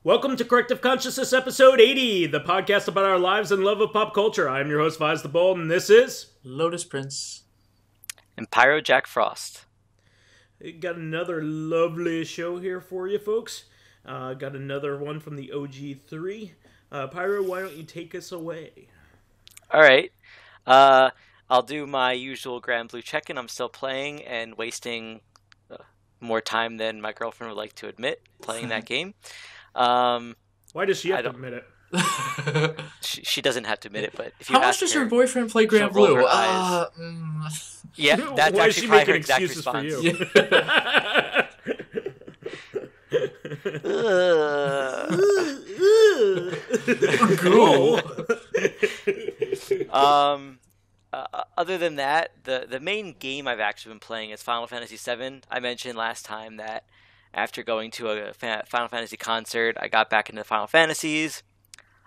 Welcome to Corrective Consciousness episode 80, the podcast about our lives and love of pop culture. I'm your host, VyseTheBold, and this is... Lotus Prince. And PyroJackFrost. Got another lovely show here for you, folks. Got another one from the OG3. Pyro, why don't you take us away? Alright. I'll do my usual Granblue check-in. I'm still playing and wasting more time than my girlfriend would like to admit playing that game. Why does she have to admit it? She doesn't have to admit it, but if you How much does your boyfriend play Granblue? Yeah, that's why actually is she probably her making exact excuses response. for you? Cool. Other than that, the main game I've actually been playing is Final Fantasy VII. I mentioned last time that after going to a Final Fantasy concert, I got back into the Final Fantasies.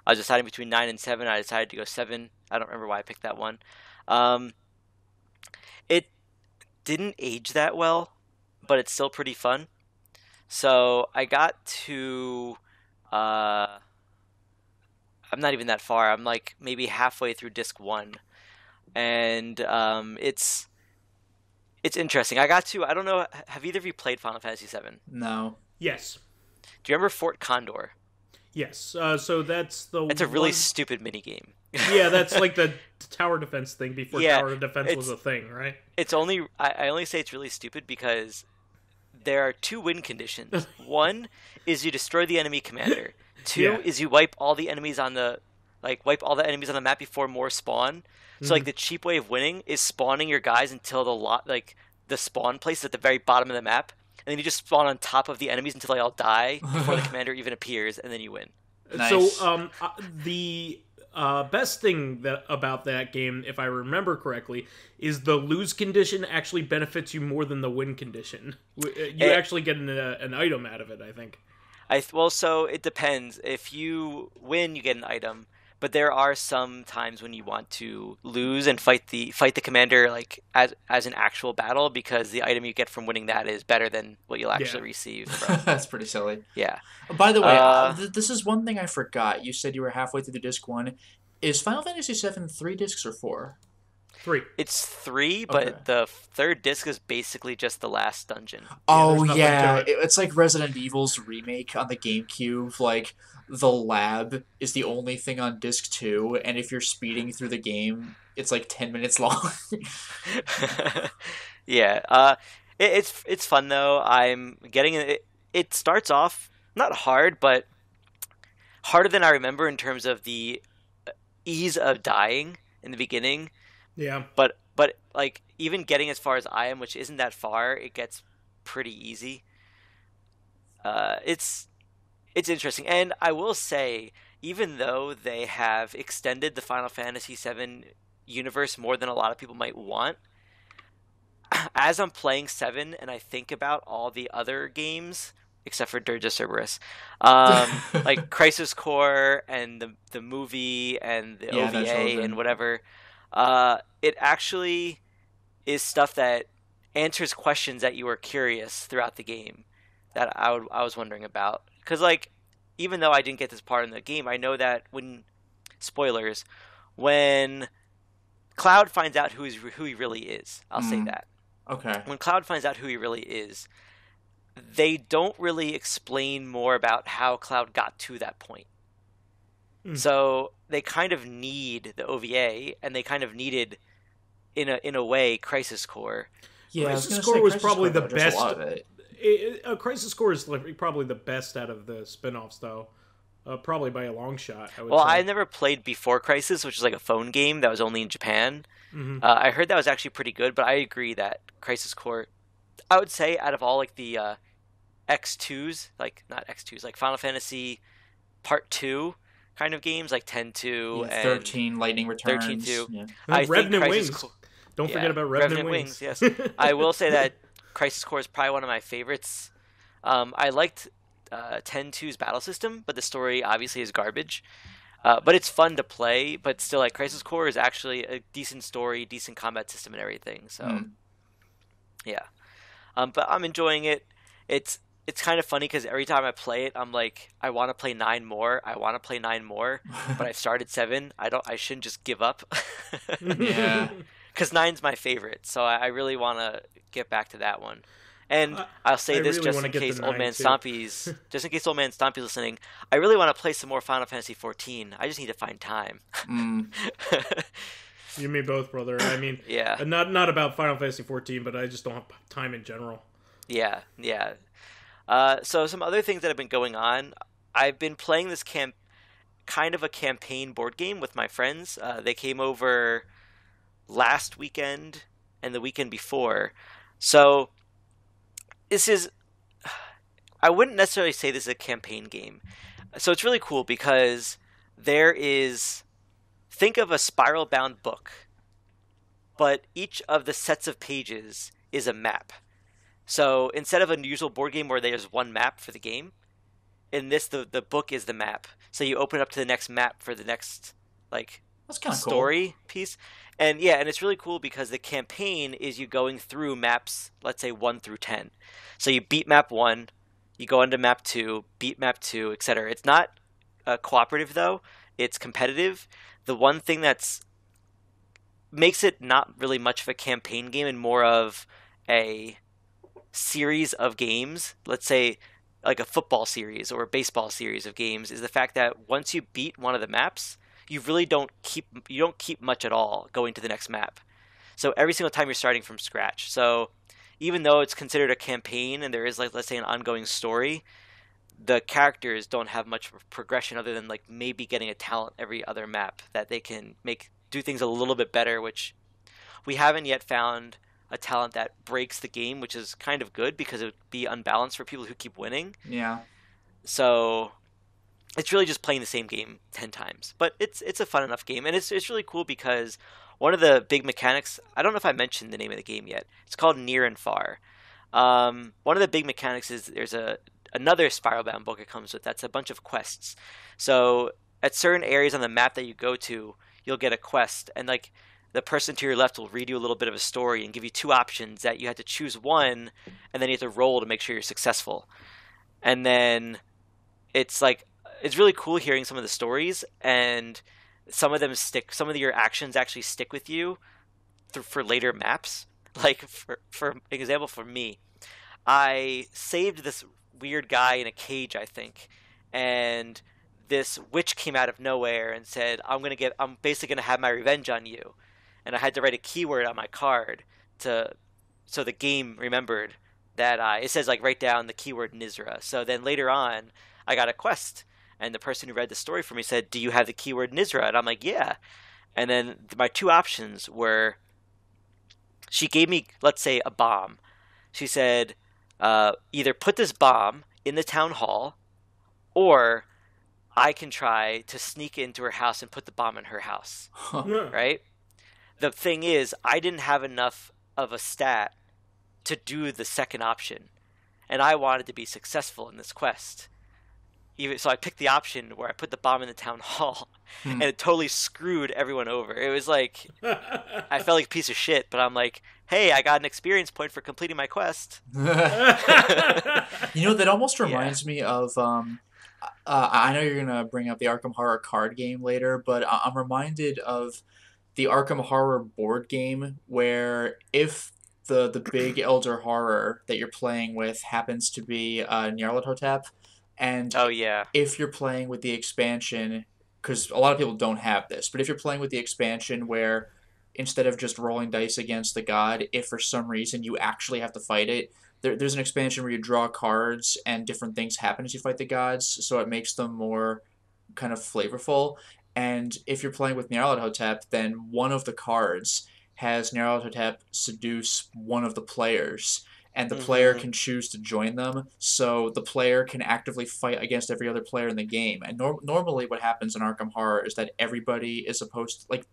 I was deciding between 9 and 7. I decided to go 7. I don't remember why I picked that one. It didn't age that well, but it's still pretty fun. So I got to... I'm not even that far. I'm like maybe halfway through Disc 1. And it's interesting. I don't know, have either of you played Final Fantasy VII? No. Yes. Do you remember Fort Condor? Yes. So that's the It's a really stupid minigame. Yeah, that's like the tower defense thing before Yeah, tower defense was a thing, right? It's only... I only say it's really stupid because there are two win conditions. One is you destroy the enemy commander. Two is you wipe all the enemies on the... wipe all the enemies on the map before more spawn. So, the cheap way of winning is spawning your guys until the spawn place is at the very bottom of the map, and then you just spawn on top of the enemies until they all die before the commander even appears, and then you win. Nice. So, the best thing about that game, if I remember correctly, is the lose condition actually benefits you more than the win condition. You actually get an item out of it, I think. So it depends. If you win, you get an item. But there are some times when you want to lose and fight the commander as an actual battle, because the item you get from winning that is better than what you'll actually receive from. That's pretty silly. Yeah. By the way, this is one thing I forgot. You said you were halfway through the disc 1. Is Final Fantasy VII 3 discs or 4? 3. It's 3, but the third disc is basically just the last dungeon. Oh, yeah. It's like Resident Evil's remake on the GameCube. The lab is the only thing on disc 2, and if you're speeding through the game, it's 10 minutes long. Yeah. It's fun, though. I'm getting it. It starts off not hard, but harder than I remember in terms of the ease of dying in the beginning. Yeah. But even getting as far as I am, which isn't that far, it gets pretty easy. It's interesting. And I will say, even though they have extended the Final Fantasy VII universe more than a lot of people might want, as I'm playing 7 and I think about all the other games, except for Dirge Cerberus, like Crisis Core and the movie and the OVA and whatever, it actually is stuff that answers questions that you were curious throughout the game that I was wondering about. Because, even though I didn't get this part in the game, I know that when Cloud finds out who he really is, I'll say that. Okay. When Cloud finds out who he really is, they don't really explain more about how Cloud got to that point. So they kind of need the OVA, and they kind of needed, in a way, Crisis Core. Yeah, Crisis Core was probably the best. Crisis Core is probably the best out of the spin-offs, though. Probably by a long shot, I would say. I never played Before Crisis, which is like a phone game that was only in Japan. Mm-hmm. I heard that was actually pretty good, but I agree that Crisis Core, I would say, out of all the X2s, not X2s, Final Fantasy Part 2 kind of games, 10-2 and 13 Lightning Returns. 13-2. Yeah. I Revenant think Wings. Don't forget about Revenant Wings. Yes. I will say that Crisis Core is probably one of my favorites. I liked 10-2's battle system, but the story obviously is garbage. But it's fun to play, but still, Crisis Core is actually a decent story, decent combat system and everything. So, yeah. But I'm enjoying it. It's it's kind of funny because every time I play it, I'm like, I want to play 9 more. I want to play 9 more, but I've started 7. I shouldn't just give up. Yeah. Because 9's my favorite, so I really want to get back to that one. And I'll say this really just in case Old Man Stompy's listening. I really want to play some more Final Fantasy 14. I just need to find time. You and me both, brother. I mean, yeah. Not about Final Fantasy 14, but I just don't have time in general. Yeah. So some other things that have been going on. I've been playing this kind of a campaign board game with my friends. They came over last weekend and the weekend before. So I wouldn't necessarily say this is a campaign game. So it's really cool because think of a spiral-bound book, but each of the sets of pages is a map. So instead of a usual board game where there's one map for the game, in this the book is the map. So you open up to the next map for the next That's kind of story cool. piece. And and it's really cool because the campaign is you going through maps, let's say 1 through 10. So you beat map 1, you go into map 2, beat map 2, etc. It's not cooperative though. It's competitive. The one thing that's makes it not really much of a campaign game and more of a series of games, let's say like a football series or a baseball series of games, is the fact that once you beat one of the maps, you really don't keep much at all going to the next map. So every single time you're starting from scratch. So even though it's considered a campaign and there is let's say an ongoing story, the characters don't have much progression other than maybe getting a talent every other map that they can do things a little bit better, which we haven't yet found a talent that breaks the game, which is kind of good because it would be unbalanced for people who keep winning. Yeah. So it's really just playing the same game 10 times. But it's a fun enough game, and it's really cool because one of the big mechanics, I don't know if I mentioned the name of the game yet. It's called Near and Far. One of the big mechanics is there's another spiral-bound book it comes with that's a bunch of quests. So at certain areas on the map that you go to, you'll get a quest, and the person to your left will read you a little bit of a story and give you 2 options that you have to choose one, and then you have to roll to make sure you're successful. And then it's really cool hearing some of the stories, and some of them stick. Some of your actions actually stick with you for later maps. For example, for me, I saved this weird guy in a cage, I think, and this witch came out of nowhere and said, I'm basically gonna have my revenge on you. And I had to write a keyword on my card so the game remembered that it says write down the keyword Nizra. So then later on, I got a quest, and the person who read the story for me said, "Do you have the keyword Nizra?" And I'm like, "Yeah." And then my 2 options were, she gave me, let's say, a bomb. She said, either put this bomb in the town hall, or I can try to sneak into her house and put the bomb in her house. Right? The thing is, I didn't have enough of a stat to do the second option, and I wanted to be successful in this quest. So I picked the option where I put the bomb in the town hall, and it totally screwed everyone over. It was I felt like a piece of shit, but I'm like, hey, I got an experience point for completing my quest. That almost reminds me of I know you're gonna bring up the Arkham Horror card game later, but I'm reminded of the Arkham Horror board game, where if the big elder horror that you're playing with happens to be Nyarlathotep, and if you're playing with the expansion, because a lot of people don't have this, but if you're playing with the expansion where instead of just rolling dice against the god, if for some reason you actually have to fight it, there's an expansion where you draw cards and different things happen as you fight the gods, so it makes them more kind of flavorful. And if you're playing with Nyarlathotep, then one of the cards has Nyarlathotep seduce one of the players, and the player can choose to join them, so the player can actively fight against every other player in the game. And normally what happens in Arkham Horror is that everybody is supposed to,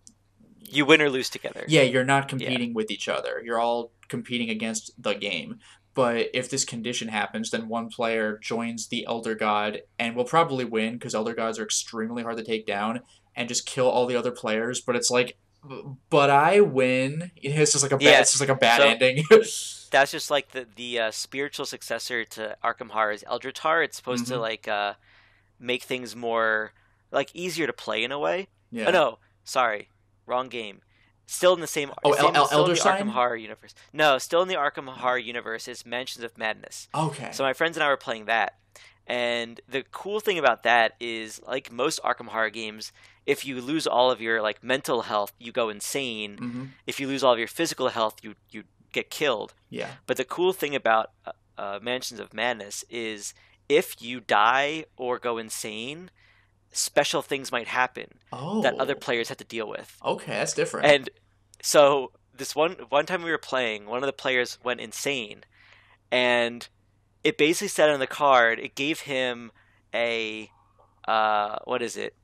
you win or lose together. Yeah, you're not competing with each other. You're all competing against the game. But if this condition happens, then one player joins the Elder God and will probably win, because Elder Gods are extremely hard to take down, and just kill all the other players. But it's but I win. It's just a bad ending. that's just like the spiritual successor to Arkham Horror's Eldritch Horror. It's supposed to like make things more like easier to play in a way. Yeah. Oh no, sorry, wrong game. Still in the same. Oh, still in Elder the Sign? Arkham Horror universe. No, still in the Arkham Horror universe is Mansions of Madness. Okay. So my friends and I were playing that, and the cool thing about that is, like most Arkham Horror games, if you lose all of your like mental health, you go insane. If you lose all of your physical health, you get killed. Yeah. But the cool thing about Mansions of Madness is if you die or go insane, special things might happen that other players have to deal with. Okay, that's different. And so this one time we were playing, one of the players went insane, and it basically said on the card, it gave him a what is it?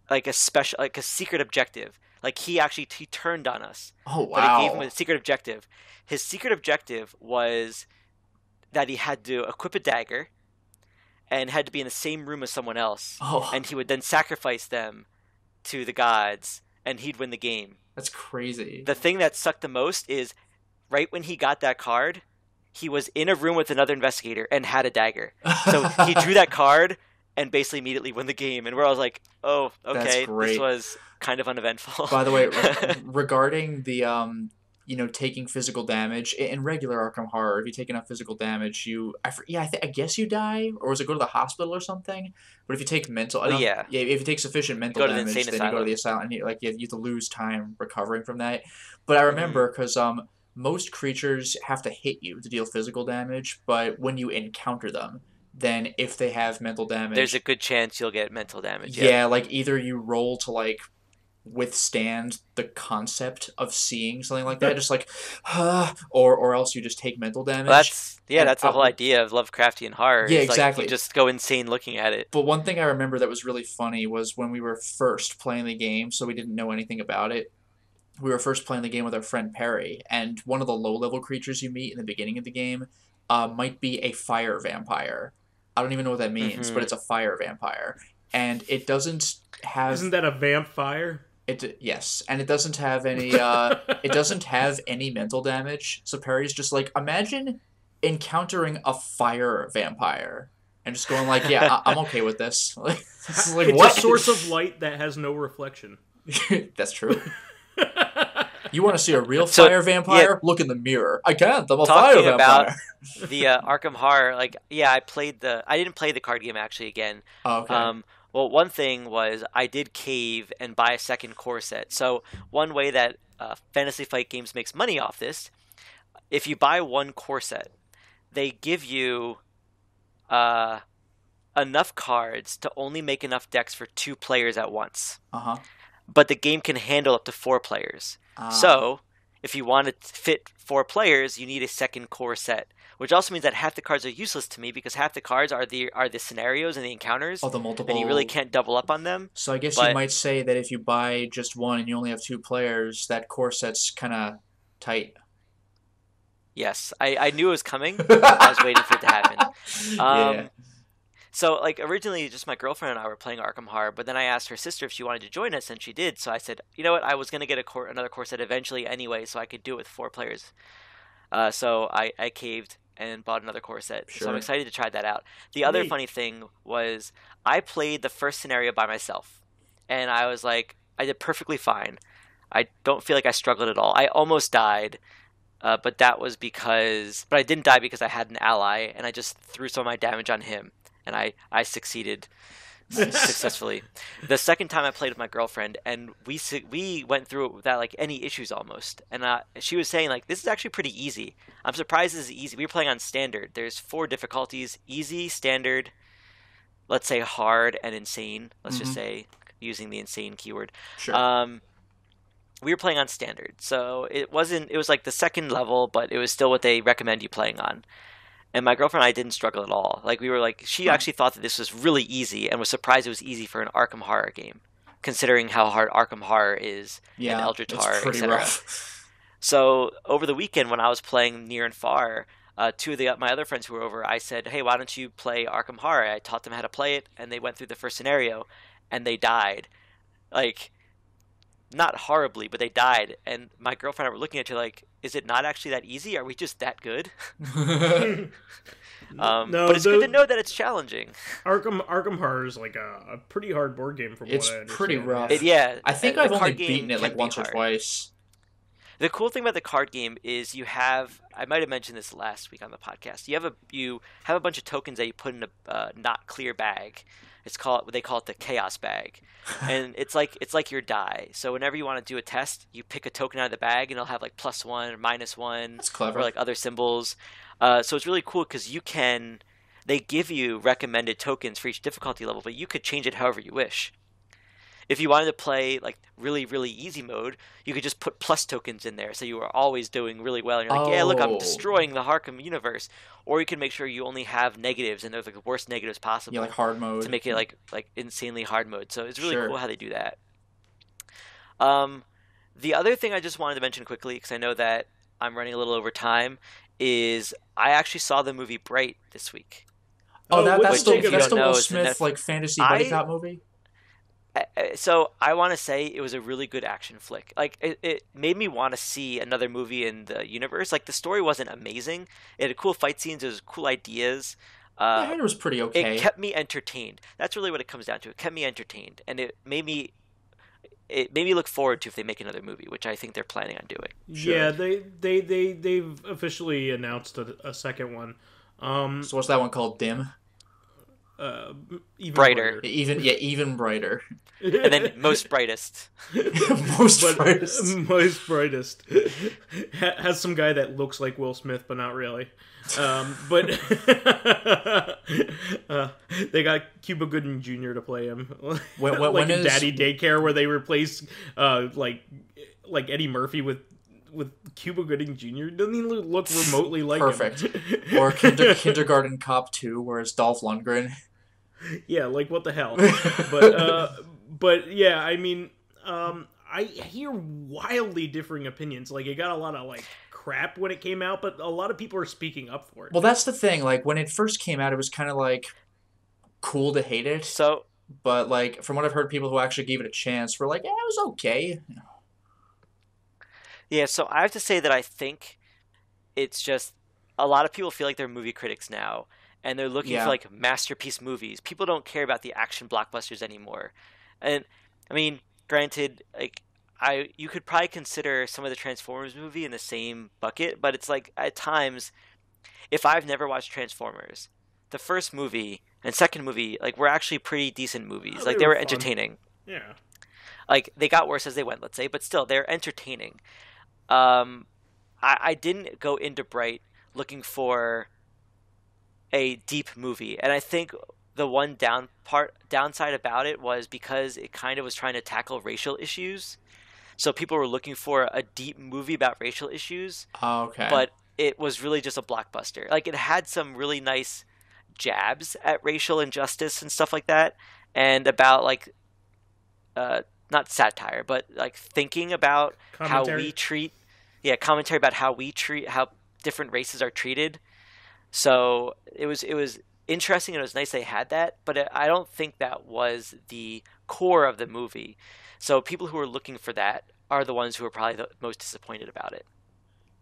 Like a special, like a secret objective. Like he turned on us. Oh wow! But it gave him a secret objective. His secret objective was that he had to equip a dagger and had to be in the same room as someone else. Oh. And he would then sacrifice them to the gods, and he'd win the game. That's crazy. The thing that sucked the most is right when he got that card, he was in a room with another investigator and had a dagger. So he drew that card and basically immediately won the game. And where I was like, oh, okay, this was kind of uneventful. By the way, regarding the taking physical damage in regular Arkham Horror, if you take enough physical damage, I guess you die, or was it go to the hospital or something? But if you take if you take sufficient mental damage, then you go to the asylum, and you have to lose time recovering from that. But I remember because most creatures have to hit you to deal physical damage, but when you encounter them, then if they have mental damage, there's a good chance you'll get mental damage. Yeah, like either you roll to like withstand the concept of seeing something like that, just like, or else you just take mental damage. Well, that's the whole idea of Lovecraftian horror. Yeah, it's exactly. Like you just go insane looking at it. But one thing I remember that was really funny was when we were first playing the game, so we didn't know anything about it. We were first playing the game with our friend Perry, and one of the low-level creatures you meet in the beginning of the game might be a fire vampire. I don't even know what that means, but it's a fire vampire. And it doesn't have... Isn't that a vampire? Yes, and it doesn't have any it doesn't have any mental damage. So Perry's just like, imagine encountering a fire vampire and just going like, yeah, I'm okay with this. It's a source of light that has no reflection. That's true. You want to see a real fire vampire? Yeah. Look in the mirror. I can't. I'm a fire vampire. About the Arkham Horror, I didn't play the card game actually again. Oh, okay. Well, one thing was I did cave and buy a second core set. So one way that Fantasy Flight Games makes money off this, if you buy one core set, they give you enough cards to only make enough decks for 2 players at once. But the game can handle up to 4 players. So if you want to fit 4 players, you need a second core set. Which also means that half the cards are useless to me because half the cards are the scenarios and the encounters. Oh, the multiple. And you really can't double up on them. So I guess you might say that if you buy just one and you only have 2 players, that core set's kind of tight. Yes, I knew it was coming. I was waiting for it to happen. Yeah. So, originally, just my girlfriend and I were playing Arkham Horror, but then I asked her sister if she wanted to join us, and she did. So I said, you know what, I was going to get another core set eventually anyway, so I could do it with 4 players. So I caved and bought another core set. Sure. So I'm excited to try that out. The other funny thing was I played the first scenario by myself, and I was like, I did perfectly fine. I don't feel like I struggled at all. I almost died. But I didn't die because I had an ally, and I just threw some of my damage on him. And I succeeded successfully. The second time I played with my girlfriend, and we went through it without any issues almost. And she was saying this is actually pretty easy. I'm surprised this is easy. We were playing on standard. There's 4 difficulties: easy, standard, let's say hard, and insane. Let's just say using the insane keyword. Sure. We were playing on standard, so it was the second level, but it was still what they recommend you playing on. And my girlfriend and I didn't struggle at all. She actually thought that this was really easy and was surprised it was easy for an Arkham Horror game, considering how hard Arkham Horror is and Eldritch Horror, etc. So over the weekend when I was playing Near and Far, 2 of my other friends who were over, I said, hey, why don't you play Arkham Horror? I taught them how to play it, and they went through the first scenario, and they died. not horribly, but they died. And my girlfriend and I were looking at her like, is it not actually that easy? Are we just that good? No, but it's good to know that it's challenging. Arkham Horror is like a pretty hard board game from what I understand. It's pretty rough. I think I've only beaten it like once or twice. The cool thing about the card game is you have, I might have mentioned this last week on the podcast, you have a bunch of tokens that you put in a not clear bag. They call it the chaos bag. And it's like your die. So whenever you want to do a test, you pick a token out of the bag and it'll have like +1 or -1. That's clever. Or like other symbols. So it's really cool because they give you recommended tokens for each difficulty level, but you could change it however you wish. If you wanted to play like really, really easy mode, you could just put plus tokens in there, so you are always doing really well. And you're like, yeah, look, I'm destroying the Arkham universe. Or you can make sure you only have negatives, and they're like the worst negatives possible. Yeah, like hard mode. To make it like insanely hard mode. So it's really cool how they do that. The other thing I just wanted to mention quickly, because I know that I'm running a little over time, is I actually saw the movie Bright this week. That's the Will Smith like fantasy buddy cop movie? So I want to say it was a really good action flick. Like it made me want to see another movie in the universe. Like the story wasn't amazing. It had cool fight scenes. It was cool ideas. I heard it was pretty okay. It kept me entertained. That's really what it comes down to. It kept me entertained, and it made me look forward to if they make another movie, which I think they're planning on doing. Sure. Yeah, they've officially announced a second one. So what's that one called? Dim? Even brighter. Even brighter. And then most brightest. Most brightest. Has some guy that looks like Will Smith, but not really. But they got Cuba Gooding Jr. to play him, like in Daddy Daycare, where they replace like Eddie Murphy with Cuba Gooding Jr. Doesn't he look remotely like perfect. Him? Or Kindergarten Cop 2, where it's Dolph Lundgren. Yeah, like what the hell? But yeah, I mean, I hear wildly differing opinions. Like it got a lot of like crap when it came out, but a lot of people are speaking up for it. Well, that's the thing. Like when it first came out, it was kind of like cool to hate it. So, but like from what I've heard, people who actually gave it a chance were like, "Yeah, it was okay." Yeah, so I have to say that I think it's just a lot of people feel like they're movie critics now, and they're looking for like masterpiece movies. People don't care about the action blockbusters anymore. And I mean, granted, like you could probably consider some of the Transformers movie in the same bucket, but it's like at times, if I've never watched Transformers, the first movie and second movie like were actually pretty decent movies. Like they were entertaining. Yeah. Like they got worse as they went, let's say, but still they're entertaining. I didn't go into Bright looking for a deep movie, and I think the one downside about it was because it kind of was trying to tackle racial issues. So people were looking for a deep movie about racial issues. Oh, okay. But it was really just a blockbuster. Like it had some really nice jabs at racial injustice and stuff like that, and about like not satire, but like thinking about commentary. How we treat, commentary about how different races are treated. So it was interesting, and it was nice they had that, but I don't think that was the core of the movie. So people who are looking for that are the ones who are probably the most disappointed about it.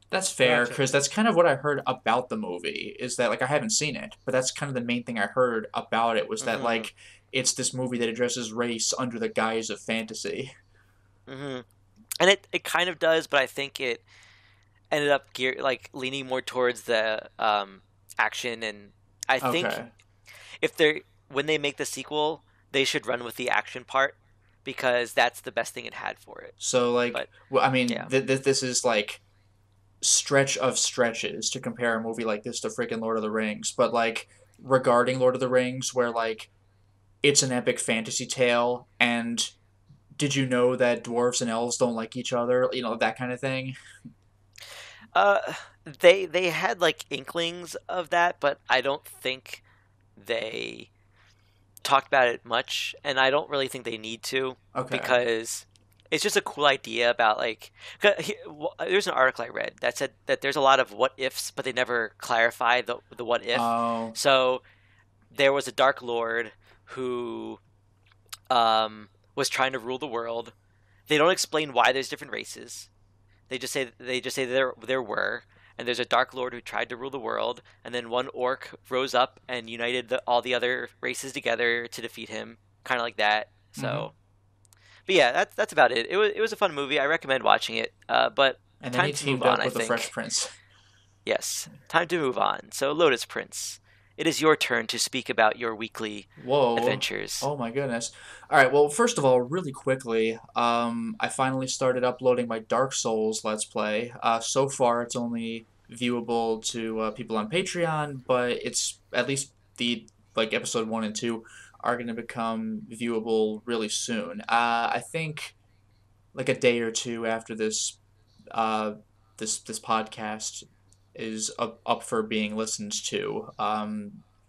That's fair, because that's kind of what I heard about the movie, is that, like, I haven't seen it, but that's kind of the main thing I heard about it, was that, like, it's this movie that addresses race under the guise of fantasy. Mm-hmm. And it kind of does, but I think it ended up leaning more towards the action, and I think when they make the sequel, they should run with the action part, because that's the best thing it had for it. So, like, this is, like, stretch of stretches to compare a movie like this to freaking Lord of the Rings, but, like, regarding Lord of the Rings, where, like, it's an epic fantasy tale, and did you know that dwarves and elves don't like each other? You know, that kind of thing. They had like inklings of that, but I don't think they talked about it much, and I don't really think they need to, because it's just a cool idea about like. There's an article I read that said that there's a lot of what ifs, but they never clarify the what if. Oh. So there was a Dark Lord who was trying to rule the world, They don't explain why there's different races. They just say there were, and there's a Dark Lord who tried to rule the world, and then one orc rose up and united all the other races together to defeat him, kind of like that. So, but yeah, that's about it. It was a fun movie. I recommend watching it. But and then time he to teamed move on. up with I the think. Fresh Prince. Yes, time to move on. So, Lotus Prince, it is your turn to speak about your weekly adventures. Oh my goodness. All right, well, first of all, really quickly, I finally started uploading my Dark Souls Let's Play. So far, it's only viewable to people on Patreon, but it's at least the episode 1 and 2 are going to become viewable really soon. I think like a day or two after this this podcast is up for being listened to.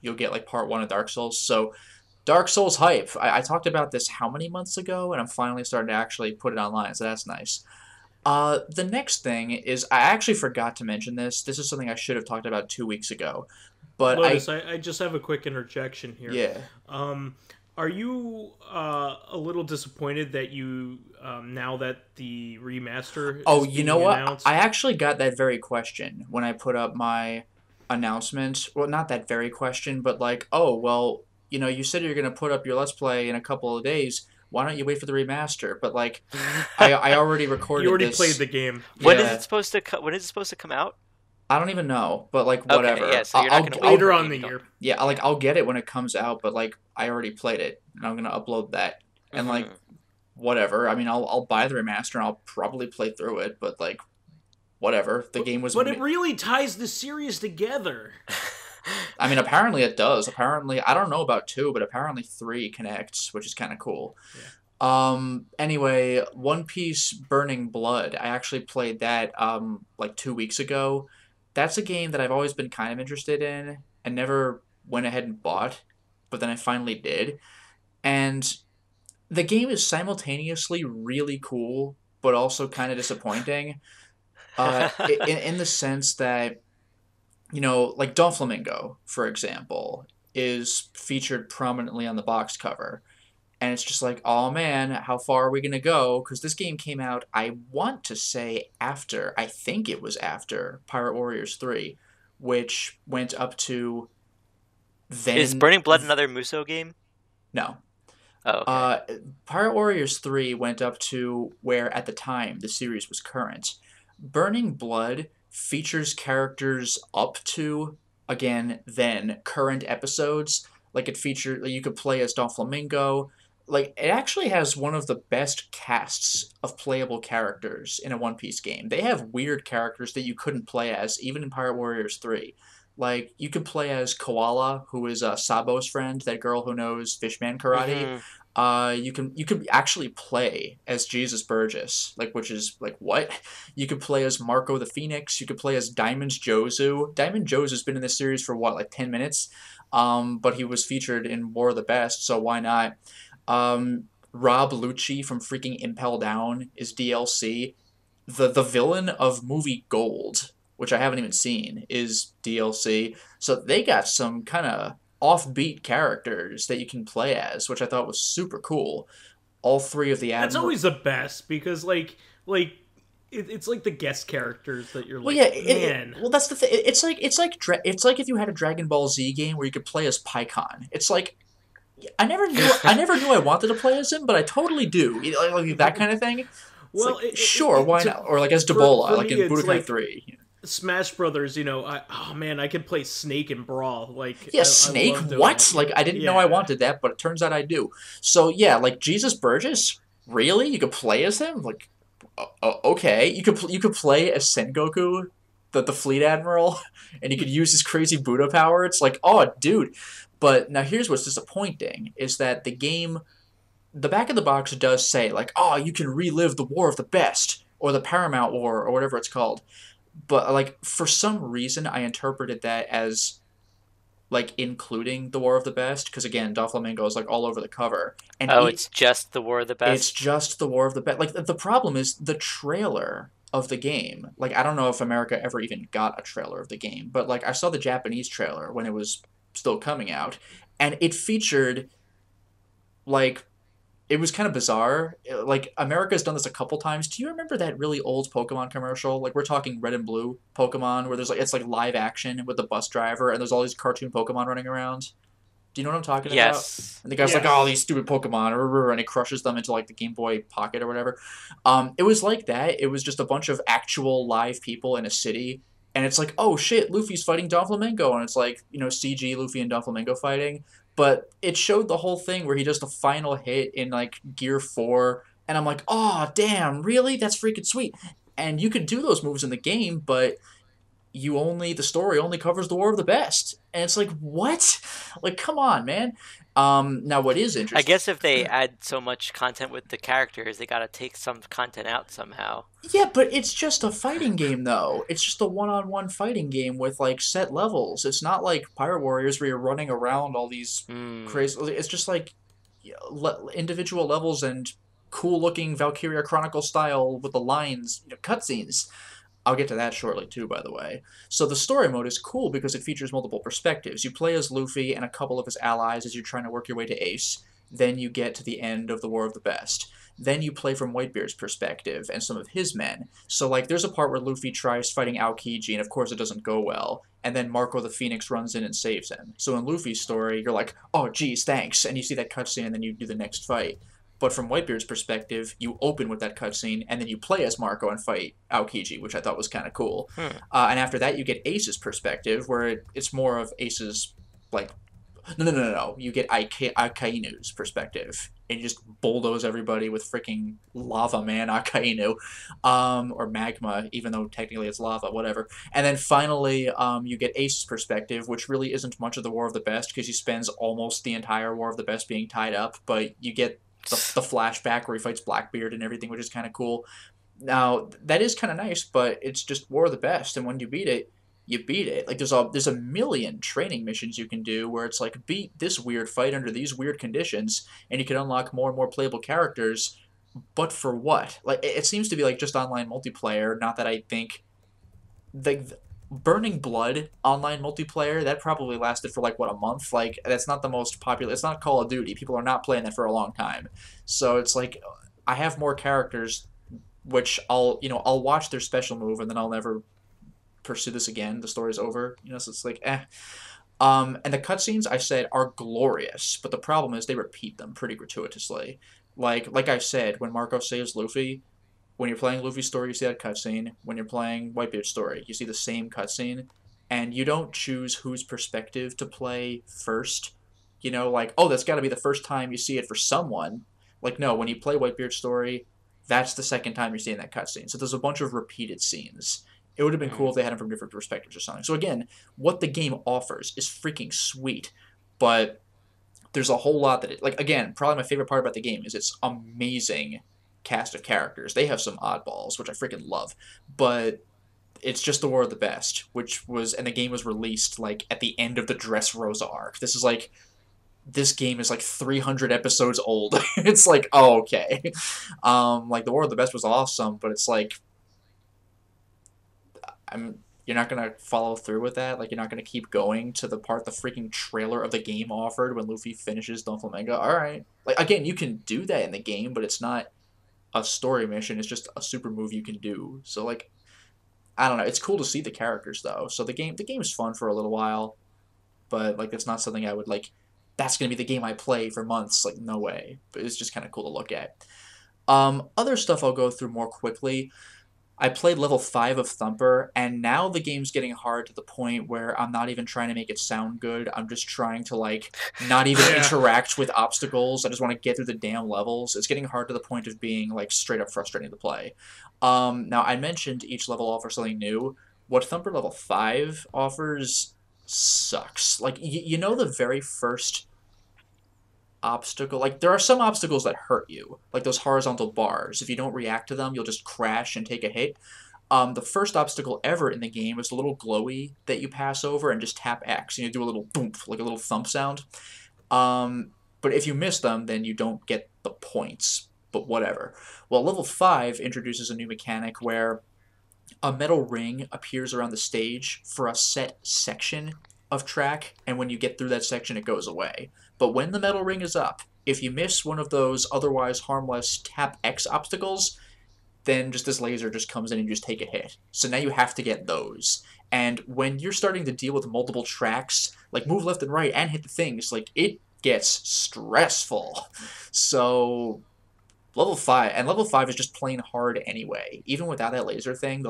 You'll get like part 1 of Dark Souls. So Dark Souls hype. I talked about this how many months ago, and I'm finally starting to actually put it online, so that's nice. The next thing is, I actually forgot to mention this. This is something I should have talked about 2 weeks ago. But Lotus, I just have a quick interjection here. Yeah. Are you a little disappointed that you, now that the remaster is you know what? announced? I actually got that very question when I put up my announcement. Well, not that very question, but like, oh, well, you know, you said you're going to put up your Let's Play in a couple of days. Why don't you wait for the remaster? But like, I already recorded. You already this. played the game. When is it supposed to? When is it supposed to come out? I don't even know, but like whatever. Okay, yeah, so you're not going to wait later on the year. Yeah, like I'll get it when it comes out, but like I already played it, and I'm gonna upload that, and like whatever. I mean, I'll buy the remaster and I'll probably play through it, but like whatever. The game was. But it really ties the series together. I mean, apparently it does. Apparently, I don't know about 2, but apparently 3 connects, which is kind of cool. Yeah. Anyway, One Piece Burning Blood. I actually played that like 2 weeks ago. That's a game that I've always been kind of interested in and never went ahead and bought, but then I finally did. And the game is simultaneously really cool, but also kind of disappointing. In the sense that, you know, like Doflamingo, for example, is featured prominently on the box cover. And it's just like, oh man, how far are we going to go? Because this game came out, I want to say after, I think it was after Pirate Warriors 3, which went up to then... Is Burning Blood another Musou game? No. Oh, okay. Pirate Warriors 3 went up to where, at the time, the series was current. Burning Blood features characters up to, again, then, current episodes. Like, it featured... You could play as Doflamingo. Like, it actually has one of the best casts of playable characters in a One Piece game. They have weird characters that you couldn't play as, even in Pirate Warriors 3. Like, you could play as Koala, who is Sabo's friend, that girl who knows Fishman karate. You could actually play as Jesus Burgess, like, which is, like, what? You could play as Marco the Phoenix. You could play as Diamond Jozu. Diamond Jozu's been in this series for, what, like 10 minutes? But he was featured in War of the Best, so why not? Rob Lucci from freaking Impel Down is DLC. The villain of movie Gold, which I haven't even seen, is DLC. So they got some kind of offbeat characters that you can play as, which I thought was super cool. All 3 of the That's always the best, because like it's like the guest characters that you're like, man. Well, that's the thing. It's like if you had a Dragon Ball Z game where you could play as Pikkon. It's like, I never knew I wanted to play as him, but I totally do. Like that kind of thing. Well, like, sure, why not? Or like as Debola, like in Budokai 3. You know. Smash Brothers, you know, I could play Snake and Brawl. Like, yeah, Snake. What? Like, I didn't know I wanted that, but it turns out I do. So yeah, like Jesus Burgess, really? You could play as him? Like, okay, you could play as Sengoku, the Fleet Admiral, and you could use his crazy Buddha power. It's like, oh, dude. But now here's what's disappointing, is that the game, the back of the box does say, like, oh, you can relive the War of the Best, or the Paramount War, or whatever it's called. But, like, for some reason, I interpreted that as, like, including the War of the Best, because, again, Doflamingo is, like, all over the cover. And it's just the War of the Best? It's just the War of the Best. Like, the problem is the trailer of the game. Like, I don't know if America ever even got a trailer of the game, but, like, I saw the Japanese trailer when it was still coming out, and it featured, like, it was kind of bizarre. Like, America's done this a couple times. Do you remember that really old Pokemon commercial? Like, we're talking Red and Blue Pokemon, where there's like, it's like live action with the bus driver, and there's all these cartoon Pokemon running around. Do you know what I'm talking about? Yes. And the guy's like, "Oh, these stupid Pokemon," and he crushes them into like the Game Boy Pocket or whatever. It was like that. It was just a bunch of actual live people in a city, and it's like, "Oh shit, Luffy's fighting Don Flamingo," and it's like, CG Luffy and Don Flamingo fighting. But it showed the whole thing where he does the final hit in like Gear 4, and I'm like, "Oh damn, really? That's freaking sweet." And you could do those moves in the game, but the story only covers the War of the Best, and it's like, what? Like, come on, man. Now what is I interesting? guess if they add so much content with the characters, they gotta take some content out somehow. Yeah, but it's just a fighting game, though. It's just a one-on-one fighting game with like set levels. It's not like Pirate Warriors where you're running around all these Hmm. crazy. It's just like individual levels and cool-looking Valkyria Chronicle style with the lines, cutscenes. I'll get to that shortly too, by the way. So the story mode is cool because it features multiple perspectives. You play as Luffy and a couple of his allies as you're trying to work your way to Ace. Then you get to the end of the War of the Best. Then you play from Whitebeard's perspective and some of his men. So like there's a part where Luffy tries fighting Aokiji and of course it doesn't go well. And then Marco the Phoenix runs in and saves him. So in Luffy's story, you're like, "Oh geez, thanks," and you see that cutscene and then you do the next fight. But from Whitebeard's perspective, you open with that cutscene, and then you play as Marco and fight Aokiji, which I thought was kind of cool. Hmm. And after that, you get Ace's perspective, where it's more of Ace's, like, no. You get Akainu's perspective, and you just bulldoze everybody with freaking lava man Akainu, or magma, even though technically it's lava, whatever. And then finally, you get Ace's perspective, which really isn't much of the War of the Best because he spends almost the entire War of the Best being tied up, but you get the flashback where he fights Blackbeard and everything, which is kind of cool. Now that is kind of nice, but it's just War of the Best, and when you beat it, you beat it. Like there's a million training missions you can do where it's like beat this weird fight under these weird conditions, and you can unlock more and more playable characters. But for what? Like it seems to be like just online multiplayer. Not that I think the Burning Blood online multiplayer that probably lasted for like what, a month. Like that's not the most popular. It's not Call of Duty. People are not playing that for a long time. So it's like I have more characters, which I'll watch their special move and then I'll never pursue this again. The story's over. So it's like eh. And the cutscenes I said are glorious, but the problem is they repeat them pretty gratuitously. Like I said, when Marco saves Luffy, when you're playing Luffy's story, you see that cutscene. When you're playing Whitebeard's story, you see the same cutscene, and you don't choose whose perspective to play first. Like, oh, that's got to be the first time you see it for someone. Like, no, when you play Whitebeard's story, that's the second time you're seeing that cutscene. So there's a bunch of repeated scenes. It would have been cool if they had them from different perspectives or something. So again, what the game offers is freaking sweet, but there's a whole lot that again, probably my favorite part about the game is its amazing cast of characters. They have some oddballs, which I freaking love, but it's just the War of the Best, and the game was released like at the end of the Dressrosa arc. This game is like 300 episodes old. It's like, oh, okay. Like the War of the Best was awesome, but it's like, you're not gonna follow through with that. Like you're not gonna keep going to the part the freaking trailer of the game offered when Luffy finishes Don Flamingo. All right, like again, you can do that in the game, but it's not a story mission. It's just a super move you can do. So like, I don't know. It's cool to see the characters though. So the game's fun for a little while, but like it's not something I would like. That's gonna be the game I play for months. Like no way. But it's just kind of cool to look at. Other stuff I'll go through more quickly. I played level 5 of Thumper, and now the game's getting hard to the point where I'm not even trying to make it sound good. I'm just trying to, like, not even interact with obstacles. I just want to get through the damn levels. It's getting hard to the point of being, like, straight up frustrating to play. Now, I mentioned each level offers something new. What Thumper level 5 offers sucks. Like, the very first obstacle, like there are some obstacles that hurt you, like those horizontal bars. If you don't react to them, you'll just crash and take a hit. The first obstacle ever in the game is a little glowy that you pass over and just tap X and you do a little boom, like a little thump sound. But if you miss them, then you don't get the points, but whatever. Well, level 5 introduces a new mechanic where a metal ring appears around the stage for a set section of track, and when you get through that section, it goes away. But when the metal ring is up, If you miss one of those otherwise harmless tap X obstacles, then just this laser just comes in and you just take a hit. So now you have to get those. And when you're starting to deal with multiple tracks, like move left and right and hit the things, like it gets stressful. So level 5 is just plain hard anyway. Even without that laser thing,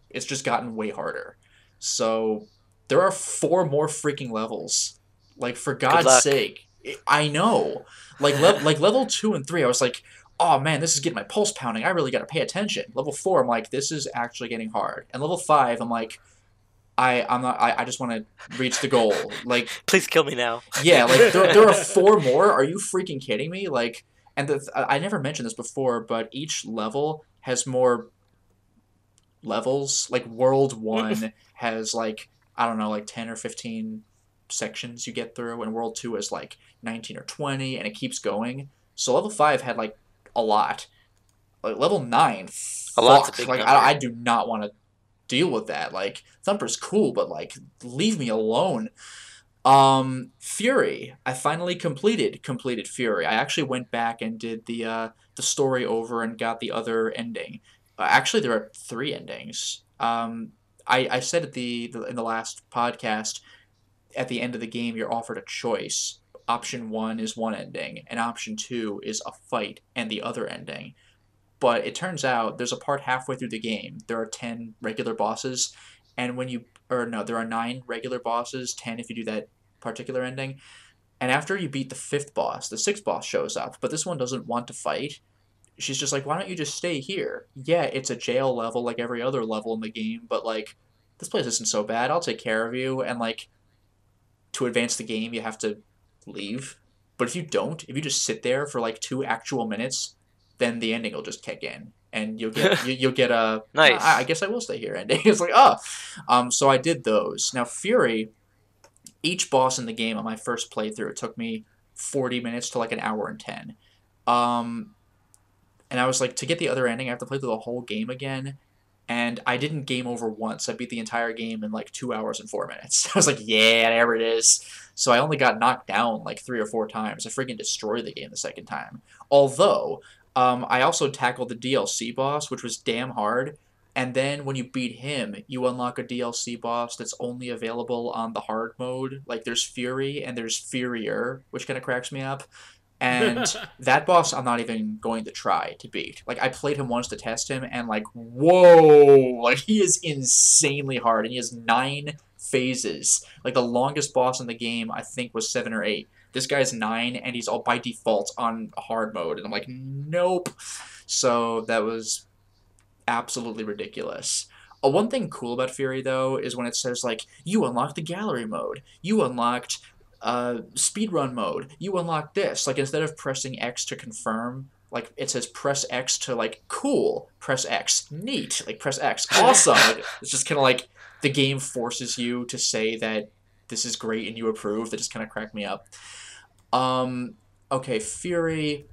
it's just gotten way harder. So there are 4 more freaking levels. Like, for God's sake. I know. Like level 2 and 3, I was like, oh man, this is getting my pulse pounding. I really got to pay attention. Level 4, I'm like, this is actually getting hard. And level 5, I'm like, I just want to reach the goal. Like, please kill me now. Yeah, like there are 4 more. Are you freaking kidding me? Like, and I never mentioned this before, but each level has more levels. Like World 1 has like, I don't know, like 10 or 15 sections you get through, and World 2 is like 19 or 20, and it keeps going. So level 5 had like a lot. Like level 9, a lot's a big like number. I do not want to deal with that. Like Thumper's cool, but like leave me alone. Furi, I finally completed Furi. I actually went back and did the story over and got the other ending. Actually, there are 3 endings. I said at in the last podcast, at the end of the game, you're offered a choice. Option 1 is one ending, and option 2 is a fight and the other ending. But it turns out there's a part halfway through the game. There are 10 regular bosses, and there are 9 regular bosses, 10 if you do that particular ending. And after you beat the 5th boss, the 6th boss shows up, but this one doesn't want to fight. She's just like, why don't you just stay here? Yeah, it's a jail level like every other level in the game, but like, this place isn't so bad. I'll take care of you. And like, to advance the game, you have to leave. But if you just sit there for like 2 actual minutes, then the ending will just kick in, and you'll get a nice. I guess I will stay here ending. It's like, so I did those. Now Furi, each boss in the game on my first playthrough, it took me 40 minutes to like an hour and 10. And I was like, to get the other ending, I have to play through the whole game again. And I didn't game over once. I beat the entire game in like 2 hours and 4 minutes. I was like, yeah, there it is. So I only got knocked down like 3 or 4 times. I freaking destroyed the game the second time. Although, I also tackled the DLC boss, which was damn hard. And then when you beat him, you unlock a DLC boss that's only available on the hard mode. Like, there's Furi and there's Furier, which kind of cracks me up. And that boss I'm not even going to try to beat. Like, I played him once to test him, and like, whoa! Like, he is insanely hard, and he has 9 phases. Like, the longest boss in the game, I think, was 7 or 8. This guy's 9, and he's all by default on hard mode. And I'm like, nope. So that was absolutely ridiculous. One thing cool about Furi, though, is when it says, like, you unlocked the gallery mode. You unlocked speedrun mode. You unlock this. Like, instead of pressing X to confirm, like, it says press X to, like, cool. Press X. Neat. Like, press X. Awesome. Like, it's just kind of like the game forces you to say that this is great and you approve. That just kind of cracked me up. Okay, Furi.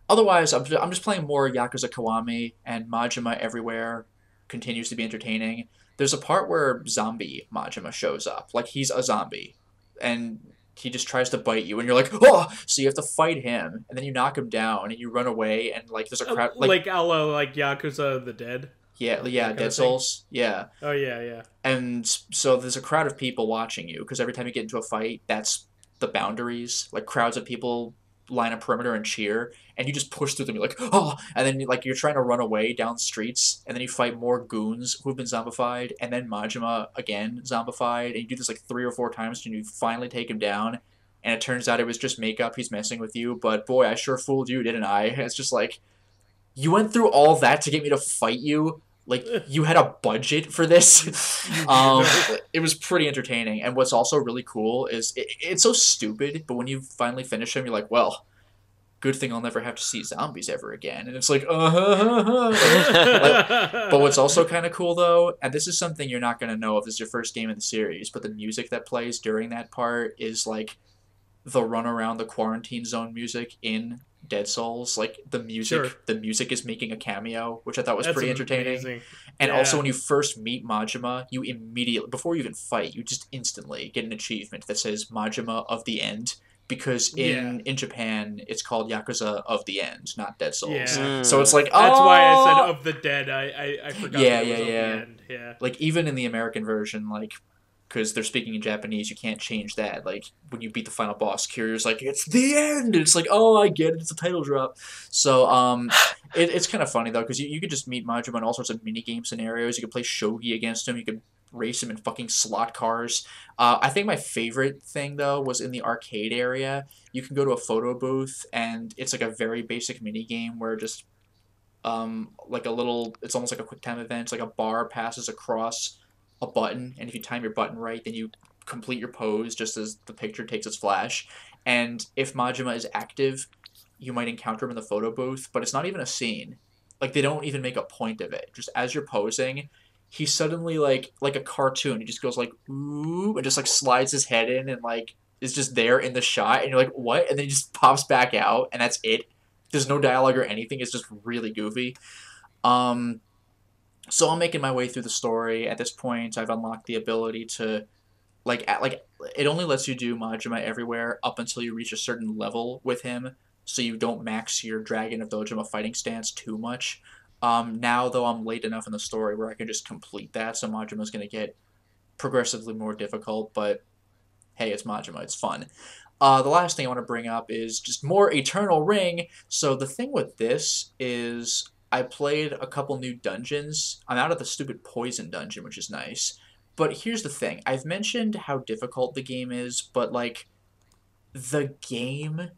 Otherwise, I'm just playing more Yakuza Kiwami, and Majima everywhere continues to be entertaining. There's a part where zombie Majima shows up. Like, he's a zombie. And he just tries to bite you, and you're like, oh! So you have to fight him, and then you knock him down, and you run away, and like there's a crowd, like Yakuza the Dead. Yeah, Dead Souls. Yeah. Oh yeah. And so there's a crowd of people watching you, because every time you get into a fight, that's the boundaries. Like, crowds of people line a perimeter and cheer, and you just push through them. You're like, oh! And then like you're trying to run away down streets, and then you fight more goons who've been zombified, and then Majima again zombified, and you do this like 3 or 4 times, and you finally take him down. And it turns out it was just makeup. He's messing with you, but boy, I sure fooled you, didn't I? It's just like, you went through all that to get me to fight you. Like, you had a budget for this. It was pretty entertaining. And what's also really cool is it's so stupid, but when you finally finish him, you're like, well, good thing I'll never have to see zombies ever again. And it's like, but what's also kind of cool, though, and this is something you're not going to know if this is your first game in the series, but the music that plays during that part is like the run around the quarantine zone music in Dead Souls. Like, the music is making a cameo, which I thought was pretty entertaining. Amazing. And also, when you first meet Majima, you immediately, before you even fight, you just instantly get an achievement that says Majima of the End, because in Japan it's called Yakuza of the End, not Dead Souls. Yeah. So it's like, That's why I said of the dead. I forgot that it was of the end. Yeah. Like, even in the American version, like, because they're speaking in Japanese, you can't change that. Like, when you beat the final boss, Kiryu's like, it's the end! And it's like, oh, I get it, it's a title drop. So, it's kind of funny, though, because you could just meet Majima in all sorts of minigame scenarios. You could play shogi against him, you could race him in fucking slot cars. I think my favorite thing, though, was in the arcade area. You can go to a photo booth, and it's like a very basic minigame where just, like a little, it's almost like a quick time event. It's like a bar passes across a button, and if you time your button right, then you complete your pose just as the picture takes its flash. And if Majima is active, you might encounter him in the photo booth, but it's not even a scene. Like, they don't even make a point of it. Just as you're posing, he's suddenly like a cartoon. He just goes like, ooh, and just like slides his head in and like is just there in the shot, and you're like, what? And then he just pops back out, and that's it. There's no dialogue or anything. It's just really goofy. So I'm making my way through the story. At this point, I've unlocked the ability to, like it only lets you do Majima everywhere up until you reach a certain level with him, so you don't max your Dragon of Dojima fighting stance too much. Now, though, I'm late enough in the story where I can just complete that, so Majima's going to get progressively more difficult, but hey, it's Majima, it's fun. The last thing I want to bring up is just more Eternal Ring. So the thing with this is I played a couple new dungeons. I'm out of the stupid poison dungeon, which is nice. But here's the thing. I've mentioned how difficult the game is, but, like, the game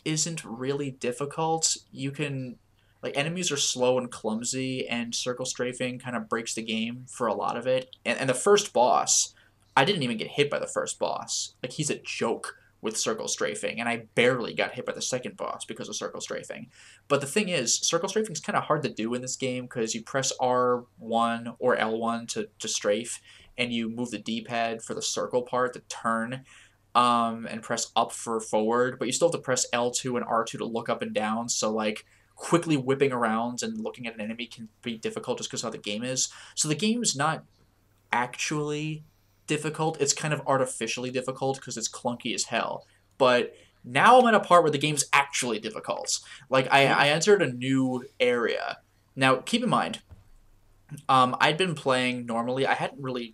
isn't really difficult. You can... Like, enemies are slow and clumsy, and circle strafing kind of breaks the game for a lot of it. And the first boss, I didn't even get hit by the first boss. Like, he's a joke with circle strafing, and I barely got hit by the second boss because of circle strafing. But the thing is, circle strafing is kind of hard to do in this game because you press R1 or L1 to strafe, and you move the D-pad for the circle part to turn, and press up for forward, but you still have to press L2 and R2 to look up and down, so, like, quickly whipping around and looking at an enemy can be difficult just because of how the game is. So the game's not actually difficult. It's kind of artificially difficult because it's clunky as hell. But now I'm at a part where the game's actually difficult. Like, I entered a new area. Now, keep in mind, I'd been playing normally. I hadn't really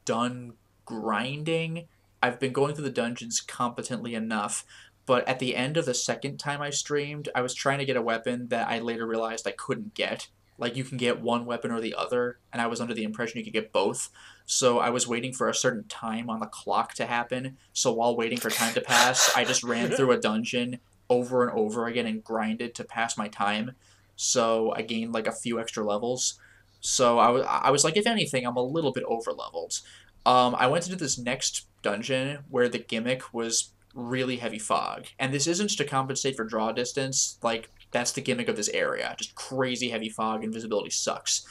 done grinding. I've been going through the dungeons competently enough. But at the end of the second time I streamed, I was trying to get a weapon that I later realized I couldn't get. Like, you can get one weapon or the other, and I was under the impression you could get both. So I was waiting for a certain time on the clock to happen. So while waiting for time to pass, I just ran through a dungeon over and over again and grinded to pass my time. So I gained, like, a few extra levels. So I was like, if anything, I'm a little bit over-leveled. I went into this next dungeon where the gimmick was really heavy fog. And this isn't to compensate for draw distance. Like, that's the gimmick of this area. Just crazy heavy fog, and visibility sucks.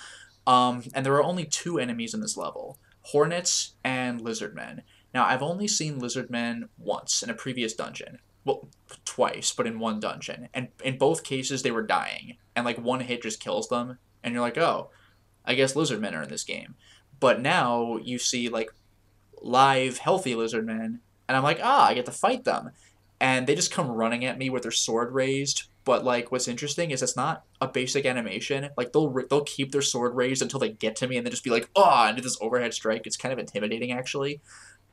And there are only two enemies in this level. Hornets and Lizardmen. Now, I've only seen Lizardmen once in a previous dungeon. Well, twice, but in one dungeon. And in both cases, they were dying. And, like, one hit just kills them. And you're like, oh, I guess Lizardmen are in this game. But now you see, like, live, healthy Lizardmen, and I'm like, I get to fight them. And they just come running at me with their sword raised. But, like, what's interesting is it's not a basic animation. Like, they'll keep their sword raised until they get to me and then just be like, and do this overhead strike. It's kind of intimidating, actually.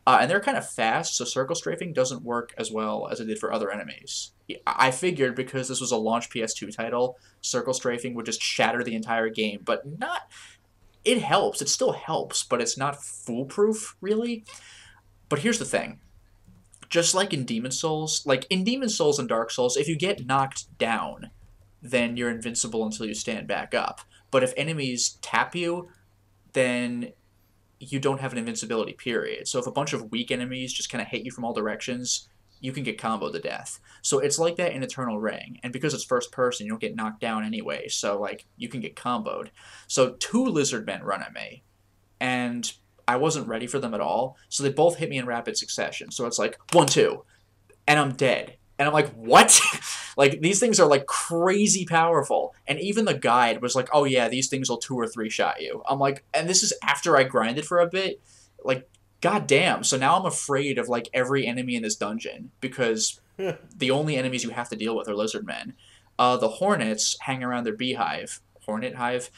And they're kind of fast, so circle strafing doesn't work as well as it did for other enemies. I figured because this was a launch PS2 title, circle strafing would just shatter the entire game. But not... It helps. It still helps, but it's not foolproof, really. But here's the thing. Just like in Demon Souls, and Dark Souls, if you get knocked down, then you're invincible until you stand back up. But if enemies tap you, then you don't have an invincibility period. So if a bunch of weak enemies just kind of hit you from all directions, you can get comboed to death. So it's like that in Eternal Ring. And because it's first person, you don't get knocked down anyway. So, like, you can get comboed. So 2 Lizardmen run at me. And I wasn't ready for them at all, so they both hit me in rapid succession. So it's like, 1, 2, and I'm dead. And I'm like, what? Like, these things are, like, crazy powerful. And even the guide was like, oh yeah, these things will 2 or 3 shot you. I'm like, and this is after I grinded for a bit. Like, God damn. So now I'm afraid of like every enemy in this dungeon because the only enemies you have to deal with are lizard men. The hornets hang around their beehive, hornet hive,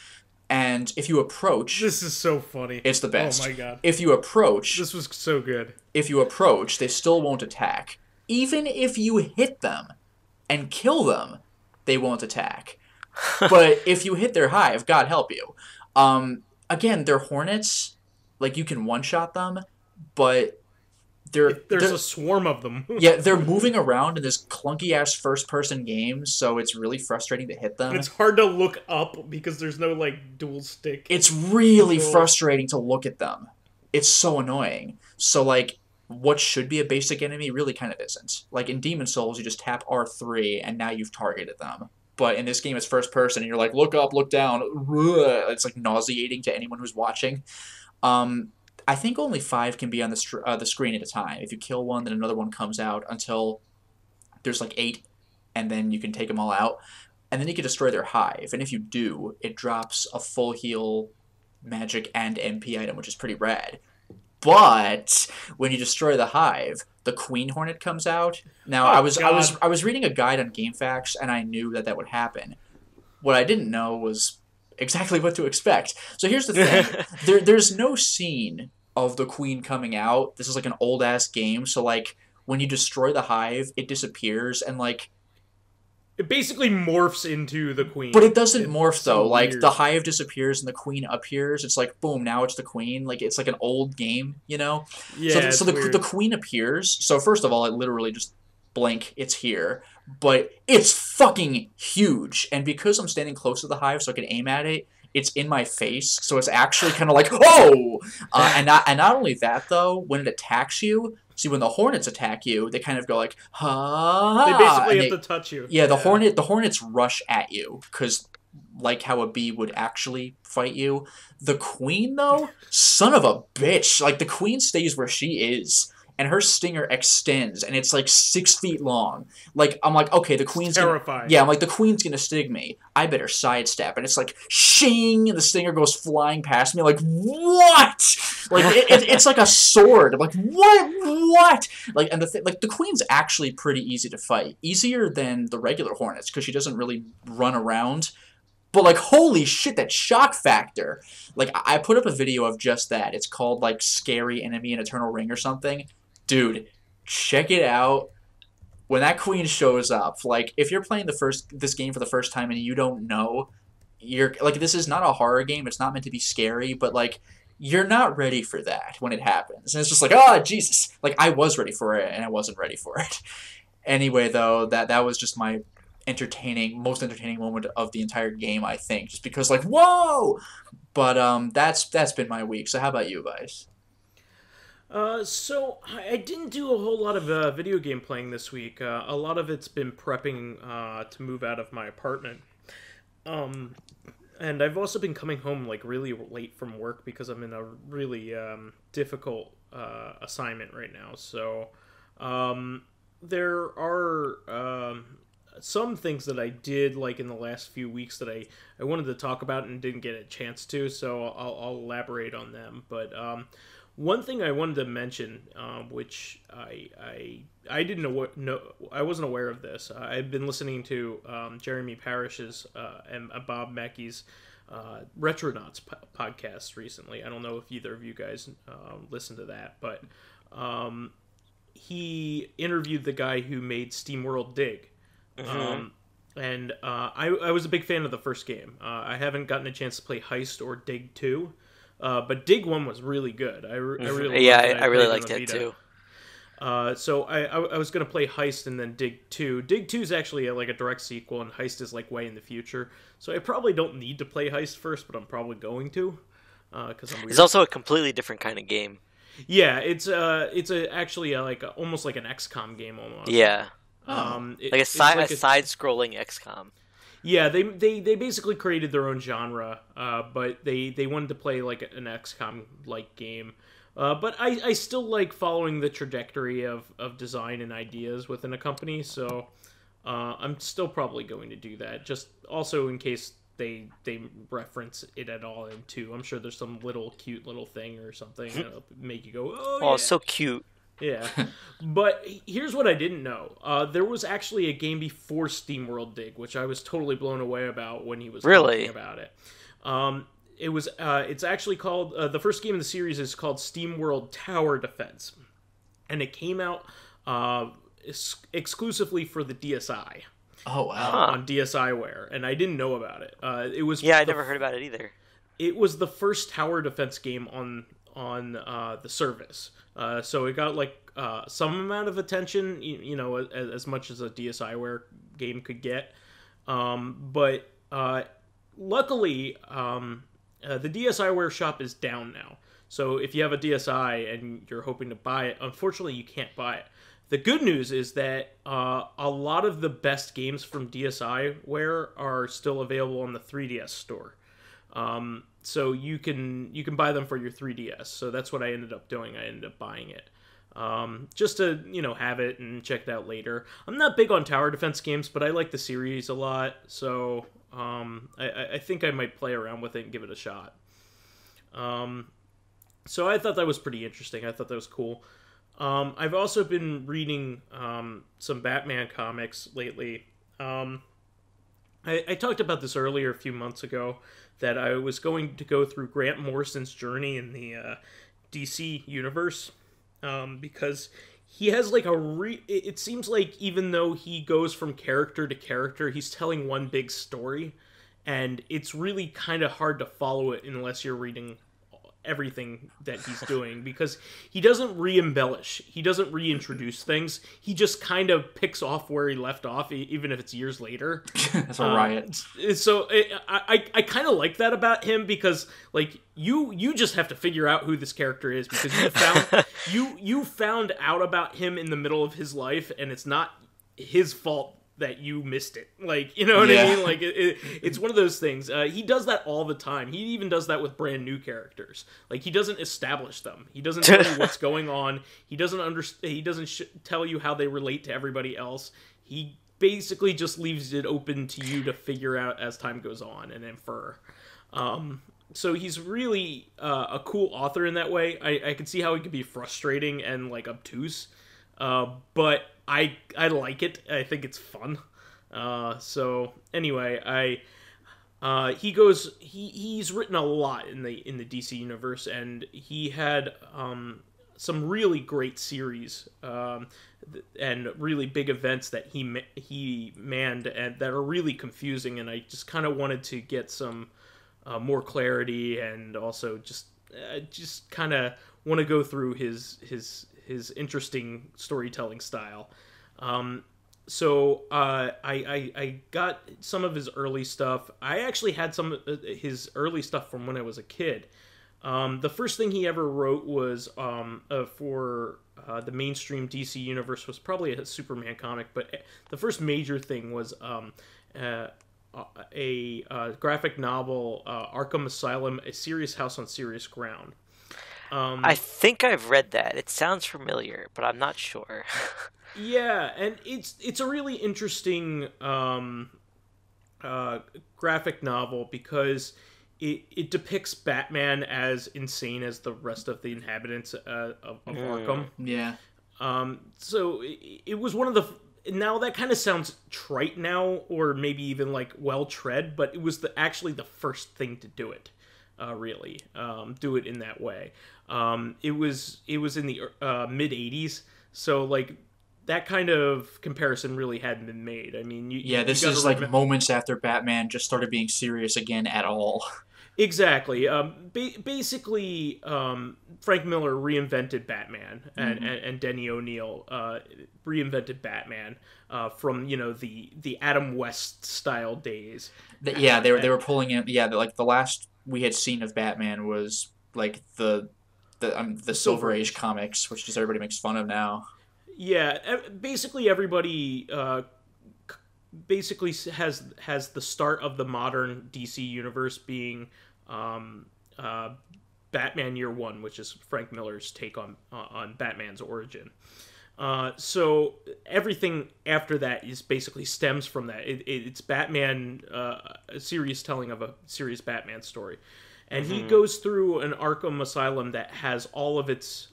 and if you approach, This is so funny. it's the best. Oh my god. If you approach, This was so good. if you approach, they still won't attack. Even if you hit them and kill them, they won't attack. But if you hit their hive, God help you. Again, they're hornets. Like, you can one-shot them, but There's a swarm of them. yeah, they're moving around in this clunky-ass first-person game, so it's really frustrating to hit them. And it's hard to look up because there's no, like, dual stick. It's really frustrating to look at them. It's so annoying. So, like, what should be a basic enemy really kind of isn't. Like, in Demon Souls, you just tap R3, and now you've targeted them. But in this game, it's first person, and you're like, look up, look down. It's, like, nauseating to anyone who's watching. I think only 5 can be on the screen at a time. If you kill one, then another one comes out until there's, like, 8, and then you can take them all out. And then you can destroy their hive. And if you do, it drops a full heal, magic, and MP item, which is pretty rad. But when you destroy the hive, the queen hornet comes out. Now, I was reading a guide on GameFAQs, and I knew that would happen. What I didn't know was exactly what to expect. So here's the thing: there's no scene of the queen coming out. This is like an old ass game, so like when you destroy the hive, it disappears, and like it basically morphs into the queen. But it doesn't morph though. So like weird. the hive disappears and the queen appears. It's like boom, now it's the queen. Like it's like an old game, you know? Yeah. So the queen appears. So first of all, it literally just blink, it's here. But it's fucking huge. And because I'm standing close to the hive so I can aim at it, it's in my face. So it's actually kind of like, oh! And not only that though, when it attacks you, see, when the hornets attack you, they kind of go like, ha! They basically have to touch you. Yeah, the hornets rush at you, because like how a bee would actually fight you. The queen, though, son of a bitch. Like, the queen stays where she is, and her stinger extends, and it's like 6 feet long. Like, I'm like, okay, the queen's terrifying. Yeah, I'm like, the queen's gonna sting me. I better sidestep, and it's like, shing, and the stinger goes flying past me. Like, what? Like, it's like a sword. I'm like, what? Like, and the queen's actually pretty easy to fight, easier than the regular hornets because she doesn't really run around. But like, holy shit, that shock factor! Like, I put up a video of just that. It's called like "Scary Enemy in Eternal Ring" or something. Dude, check it out. When that queen shows up, like, if you're playing this game for the first time and you don't know, you're like, this is not a horror game. It's not meant to be scary, but like, you're not ready for that when it happens. And it's just like, oh, Jesus. Like, I was ready for it, and I wasn't ready for it. Anyway, though, that was just my most entertaining moment of the entire game, I think. Just because, like, whoa! But that's been my week. So how about you, Vyse? So I didn't do a whole lot of video game playing this week. A lot of it's been prepping to move out of my apartment. And I've also been coming home like really late from work because I'm in a really difficult assignment right now. So there are some things that I did like in the last few weeks that I wanted to talk about and didn't get a chance to. So I'll elaborate on them. But one thing I wanted to mention, which I didn't know, I wasn't aware of this. I've been listening to Jeremy Parish's and Bob Mackey's Retronauts podcast recently. I don't know if either of you guys listen to that, but he interviewed the guy who made SteamWorld Dig. Mm-hmm. And I was a big fan of the first game. I haven't gotten a chance to play Heist or Dig 2. But Dig 1 was really good. I really I really liked it too. So I was going to play Heist and then Dig 2. Dig 2 is actually like a direct sequel, and Heist is like way in the future. So I probably don't need to play Heist first, but I'm probably going to. Because I'm weird. It's also a completely different kind of game. Yeah, it's actually almost like an XCOM game almost. Yeah. Like a side-scrolling XCOM. Yeah, they basically created their own genre, but they wanted to play like an XCOM-like game. But I still like following the trajectory of design and ideas within a company, so I'm still probably going to do that. Just also in case they reference it at all in 2. I'm sure there's some cute little thing or something that'll make you go, oh yeah. Oh, so cute. Yeah. But here's what I didn't know. There was actually a game before SteamWorld Dig, which I was totally blown away about when he was talking about it. It's actually called, the first game in the series is called SteamWorld Tower Defense. And it came out exclusively for the DSi. Oh wow! On DSiWare, and I didn't know about it. It was I never heard about it either. It was the first tower defense game on the service, so it got like some amount of attention, as much as a DSiWare game could get. But luckily, the DSiWare shop is down now. So if you have a DSi and you're hoping to buy it, unfortunately you can't buy it. The good news is that a lot of the best games from DSiWare are still available on the 3DS store. So you can buy them for your 3DS. So that's what I ended up doing. I ended up buying it. Just to, have it and check it out later. I'm not big on tower defense games, but I like the series a lot. So I think I might play around with it and give it a shot. So I thought that was pretty interesting. I thought that was cool. I've also been reading some Batman comics lately. I talked about this earlier a few months ago, that I was going to go through Grant Morrison's journey in the DC universe, because he has like it seems like even though he goes from character to character, he's telling one big story, and it's really kind of hard to follow it unless you're reading everything that he's doing, because he doesn't re-embellish, he doesn't reintroduce things, he just kind of picks off where he left off, even if it's years later. That's a riot. So I kind of like that about him, because like you just have to figure out who this character is, because you found out about him in the middle of his life, and it's not his fault that you missed it. Like, you know what I mean? Like, it's one of those things. He does that all the time. He even does that with brand new characters. Like, he doesn't establish them. He doesn't tell you what's going on. He doesn't He doesn't tell you how they relate to everybody else. He basically just leaves it open to you to figure out as time goes on and infer. So he's really a cool author in that way. I can see how he could be frustrating and, like, obtuse. But I like it. I think it's fun. So anyway, he's written a lot in the DC universe, and he had some really great series and really big events that he manned, and that are really confusing, and I just kind of wanted to get some more clarity, and also just kind of want to go through his interesting storytelling style. So I got some of his early stuff. I actually had some of his early stuff from when I was a kid. The first thing he ever wrote was for the mainstream DC universe, was probably a Superman comic, but the first major thing was a graphic novel, Arkham Asylum, A Serious House on Serious Ground. I think I've read that. It sounds familiar, but I'm not sure. Yeah, and it's a really interesting graphic novel, because it depicts Batman as insane as the rest of the inhabitants of Arkham. Yeah. So it was one of the... Now that kind of sounds trite now, or maybe even like well-tread, but it was actually the first thing to do it. Really do it in that way. It was in the mid 80s, so like that kind of comparison really hadn't been made. I mean, this is like moments after Batman just started being serious again at all. Exactly. Basically, Frank Miller reinvented Batman, and Denny O'Neil reinvented Batman from the Adam West style days. They were pulling in. Yeah, like the last we had seen of Batman was like the Silver Age comics, which just everybody makes fun of now. Yeah, basically everybody basically has the start of the modern DC universe being Batman Year One, which is Frank Miller's take on Batman's origin. So everything after that is basically stems from that. It's Batman, a serious telling of a serious Batman story, and he goes through an Arkham Asylum that has all of its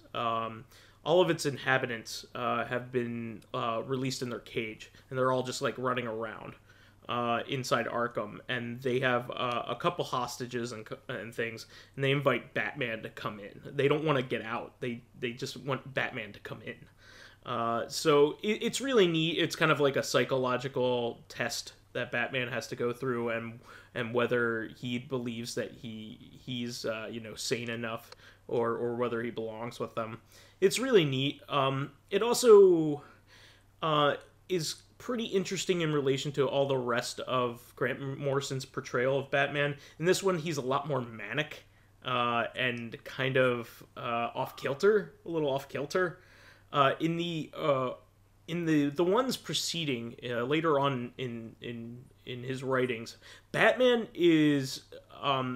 inhabitants have been released in their cage, and they're all just like running around inside Arkham, and they have a couple hostages and things, and they invite Batman to come in. They don't want to get out. They just want Batman to come in. So it's really neat. It's kind of like a psychological test that Batman has to go through, and whether he believes that he's sane enough, or whether he belongs with them. It's really neat. It also is pretty interesting in relation to all the rest of Grant Morrison's portrayal of Batman. In this one, he's a lot more manic and kind of a little off kilter. In the ones preceding, later on in his writings, Batman is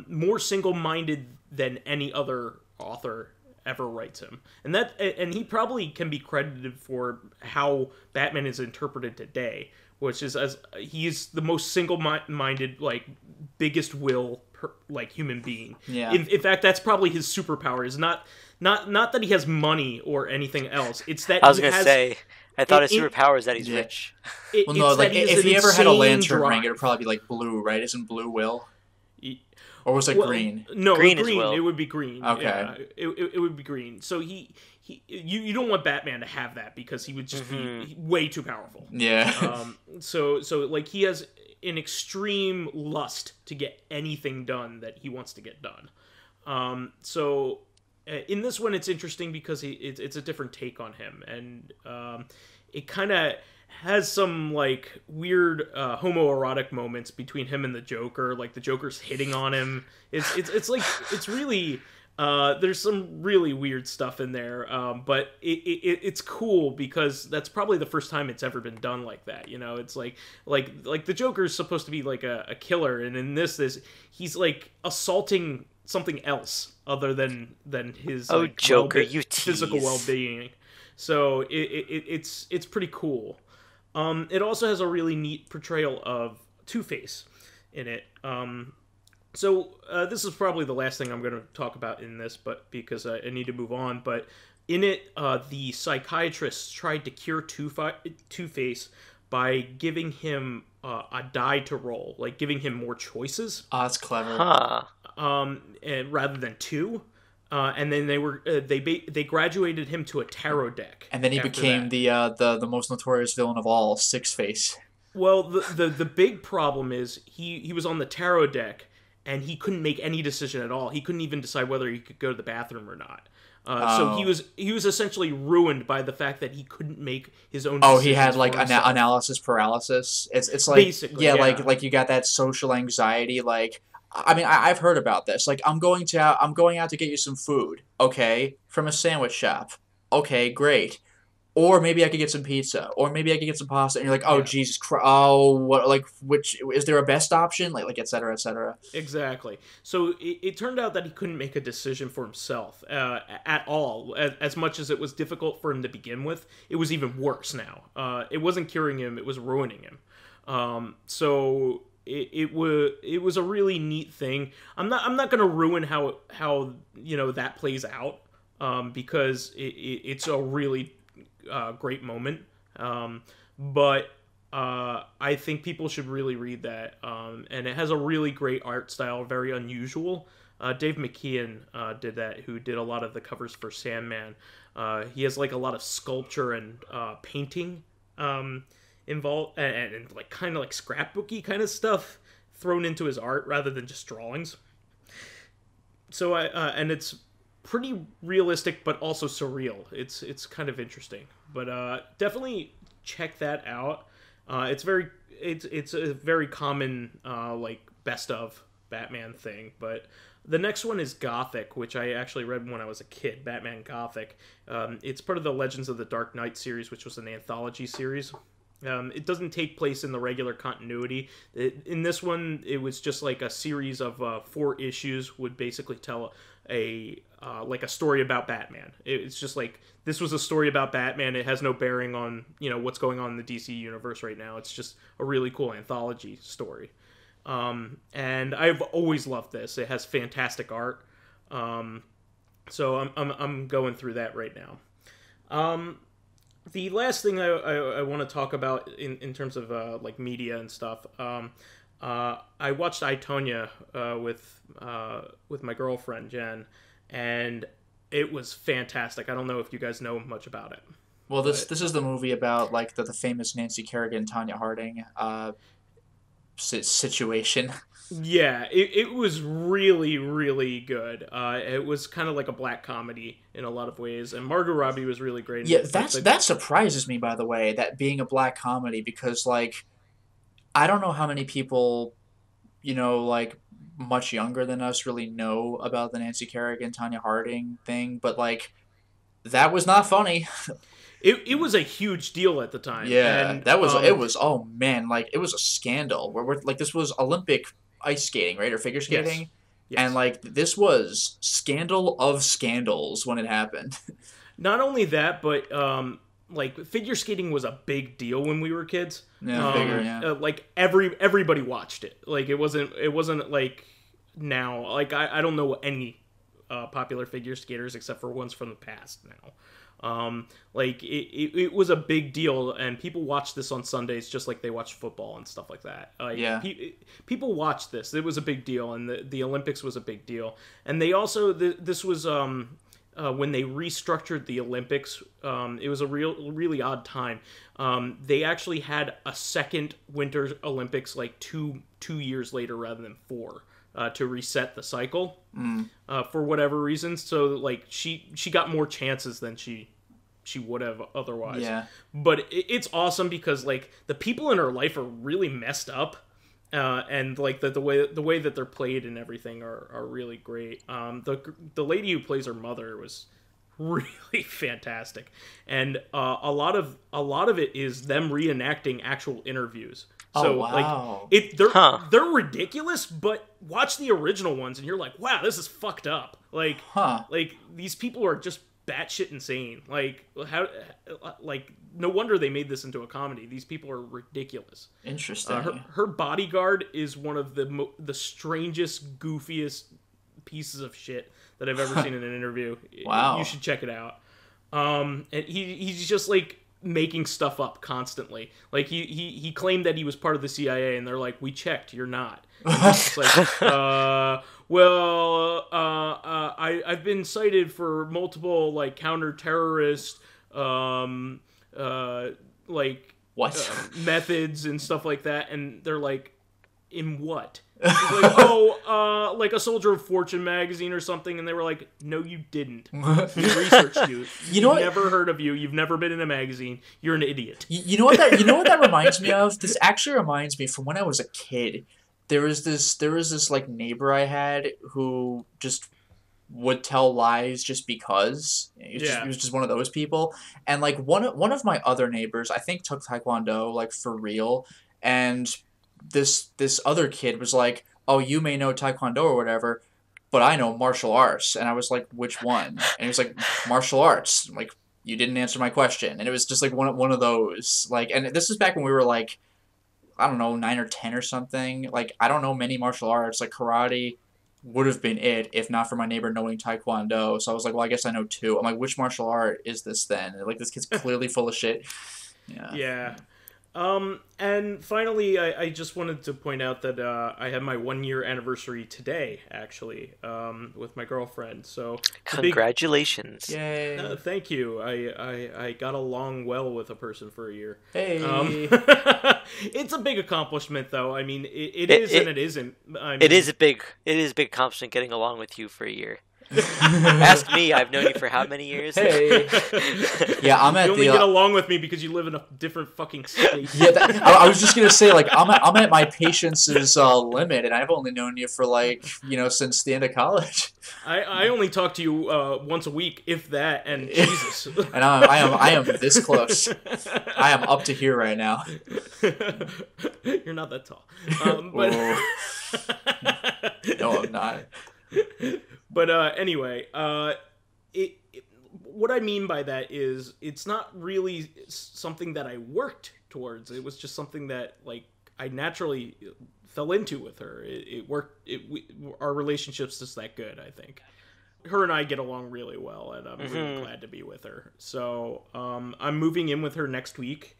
more single-minded than any other author ever writes him, and he probably can be credited for how Batman is interpreted today, which is as he's the most single-minded, like biggest will human being. Yeah. In fact, that's probably his superpower. Is not that he has money or anything else. It's that I was gonna say. I thought his superpower is that he's rich. Well, no, like if he ever had a lantern ring, it would probably be like blue, right? Isn't blue will? Or was it green? No, green. It would be green. Okay. Yeah, it would be green. So you don't want Batman to have that because he would just be way too powerful. Yeah. So like he has an extreme lust to get anything done that he wants to get done. So in this one, it's interesting because it's a different take on him, and it kind of has some like weird homoerotic moments between him and the Joker. Like the Joker's hitting on him. It's like it's really there's some really weird stuff in there. But it's cool because that's probably the first time it's ever been done like that. You know, it's like the Joker's supposed to be like a killer, and in this he's like assaulting something else other than his Joker, you tease. Physical well-being. So it's pretty cool. It also has a really neat portrayal of Two-Face in it. So this is probably the last thing I'm going to talk about in this, but because I need to move on. But in it, the psychiatrists tried to cure Two-Face by giving him a die to roll, like giving him more choices. Oh, that's clever. Huh. And rather than two. And then they graduated him to a tarot deck, and then he became the most notorious villain of all, Six-Face. Well, the big problem is he was on the tarot deck, and he couldn't make any decision at all. He couldn't even decide whether he could go to the bathroom or not. So he was essentially ruined by the fact that he couldn't make his own decisions. Oh, he had like analysis paralysis. It's like basically, yeah, like you got that social anxiety. Like, I mean, I've heard about this. Like, I'm going out to get you some food. Okay, from a sandwich shop. Okay, great. Or maybe I could get some pizza. Or maybe I could get some pasta. And you're like, oh, Jesus Christ. Oh, what? Like, which is there a best option? Like, et cetera, et cetera. Exactly. So it turned out that he couldn't make a decision for himself at all. As much as it was difficult for him to begin with, it was even worse now. It wasn't curing him; it was ruining him. So it was a really neat thing. I'm not going to ruin how that plays out because it's a really great moment, but I think people should really read that, and it has a really great art style, very unusual. Dave McKeon did that, who did a lot of the covers for Sandman. He has like a lot of sculpture and painting involved, and like kind of like scrapbooky kind of stuff thrown into his art rather than just drawings. So and it's pretty realistic, but also surreal. It's kind of interesting, but definitely check that out. It's a very common like best of Batman thing. But the next one is Gothic, which I actually read when I was a kid. Batman Gothic. It's part of the Legends of the Dark Knight series, which was an anthology series. It doesn't take place in the regular continuity. In this one, it was just like a series of 4 issues would basically tell a story about Batman. It's just like, this was a story about Batman. It has no bearing on, what's going on in the DC universe right now. It's just a really cool anthology story. And I've always loved this. It has fantastic art. So I'm going through that right now. The last thing I want to talk about in terms of like media and stuff, I watched Tonya with my girlfriend Jen, and it was fantastic. I don't know if you guys know much about it. Well, this is the movie about like the famous Nancy Kerrigan, Tonya Harding situation. Yeah, it was really, really good. It was kind of like a black comedy in a lot of ways, and Margot Robbie was really great. Yeah, that surprises me, by the way, that being a black comedy, because, like, I don't know how many people, like, much younger than us really know about the Nancy Kerrigan, Tonya Harding thing, but, like, that was not funny. It was a huge deal at the time. Yeah, and, it was, oh man, like, it was a scandal. We're like, this was Olympic ice skating, right, or figure skating? Yes. Yes. And, like, this was scandal of scandals when it happened. Not only that, but, like, figure skating was a big deal when we were kids. Yeah, figure, yeah. Like, everybody watched it. Like, it wasn't like now. Like, I don't know any popular figure skaters except for ones from the past now. Like it was a big deal, and people watched this on Sundays just like they watch football and stuff like that. Yeah. People watched this. It was a big deal, and the Olympics was a big deal. And they also this was when they restructured the Olympics. It was a really odd time. They actually had a second Winter Olympics like two years later rather than 4. To reset the cycle for whatever reasons. So like she got more chances than she would have otherwise. Yeah. But it's awesome because like the people in her life are really messed up, and like the way that they're played and everything are really great. The lady who plays her mother was really fantastic, and a lot of it is them reenacting actual interviews. So, wow. like, they're ridiculous, but watch the original ones, and you're like, wow, this is fucked up. Like, like these people are just batshit insane. Like, no wonder they made this into a comedy. These people are ridiculous. Interesting. Her bodyguard is one of the strangest, goofiest pieces of shit that I've ever seen in an interview. Wow. You should check it out. And he's just like making stuff up constantly. Like he claimed that he was part of the CIA, and they're like, we checked, you're not. It's like, I've been cited for multiple like counter-terrorist like what methods and stuff like that, and they're like, in what? Like, like a Soldier of Fortune magazine or something, and they were like, no, you didn't. We researched you. You know what? Never heard of you. You've never been in a magazine. You're an idiot. You know what that reminds me of? This actually reminds me from when I was a kid. There was this like neighbor I had who just would tell lies just because. He was just one of those people. And like one of my other neighbors, I think, took Taekwondo like for real, and this other kid was like, oh, you may know Taekwondo or whatever, but I know martial arts. And I was like, which one? And he was like, martial arts. I'm like, you didn't answer my question. And it was just like one of those, like, and this is back when we were like, I don't know, 9 or 10 or something. Like, I don't know many martial arts. Like, karate would have been it if not for my neighbor knowing Taekwondo. So I was like, well, I guess I know 2. I'm like, which martial art is this then? And like, this kid's clearly full of shit. Yeah. And finally, I just wanted to point out that I had my 1-year anniversary today, actually, with my girlfriend. So congratulations! Yay! Thank you. I got along well with a person for a year. Hey, it's a big accomplishment, though. I mean, it is and it isn't. I mean, it is a big accomplishment getting along with you for a year. Ask me. I've known you for how many years? Hey. Yeah, I'm at you only get along with me because you live in a different fucking state. Yeah, I was just gonna say, like, I'm at my patience's limit, and I've only known you for since the end of college. I only talk to you once a week, if that, and Jesus. And I am this close. I am up to here right now. You're not that tall. But no, I'm not. But anyway, what I mean by that is it's not really something that I worked towards. It was just something that I naturally fell into with her. It worked. Our relationship's just that good, I think. Her and I get along really well, and I'm really glad to be with her. So I'm moving in with her next week,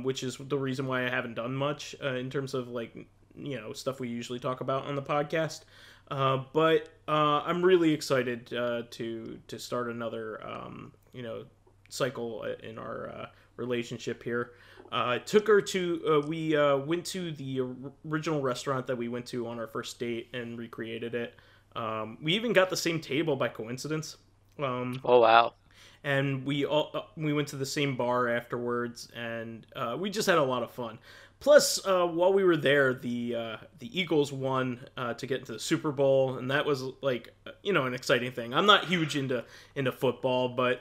which is the reason why I haven't done much in terms of stuff we usually talk about on the podcast. But I'm really excited to start another cycle in our relationship here. Took her to we went to the original restaurant that we went to on our first date and recreated it. We even got the same table by coincidence. Oh wow! And we went to the same bar afterwards, and we just had a lot of fun. Plus, while we were there, the Eagles won to get into the Super Bowl, and that was an exciting thing. I'm not huge into football, but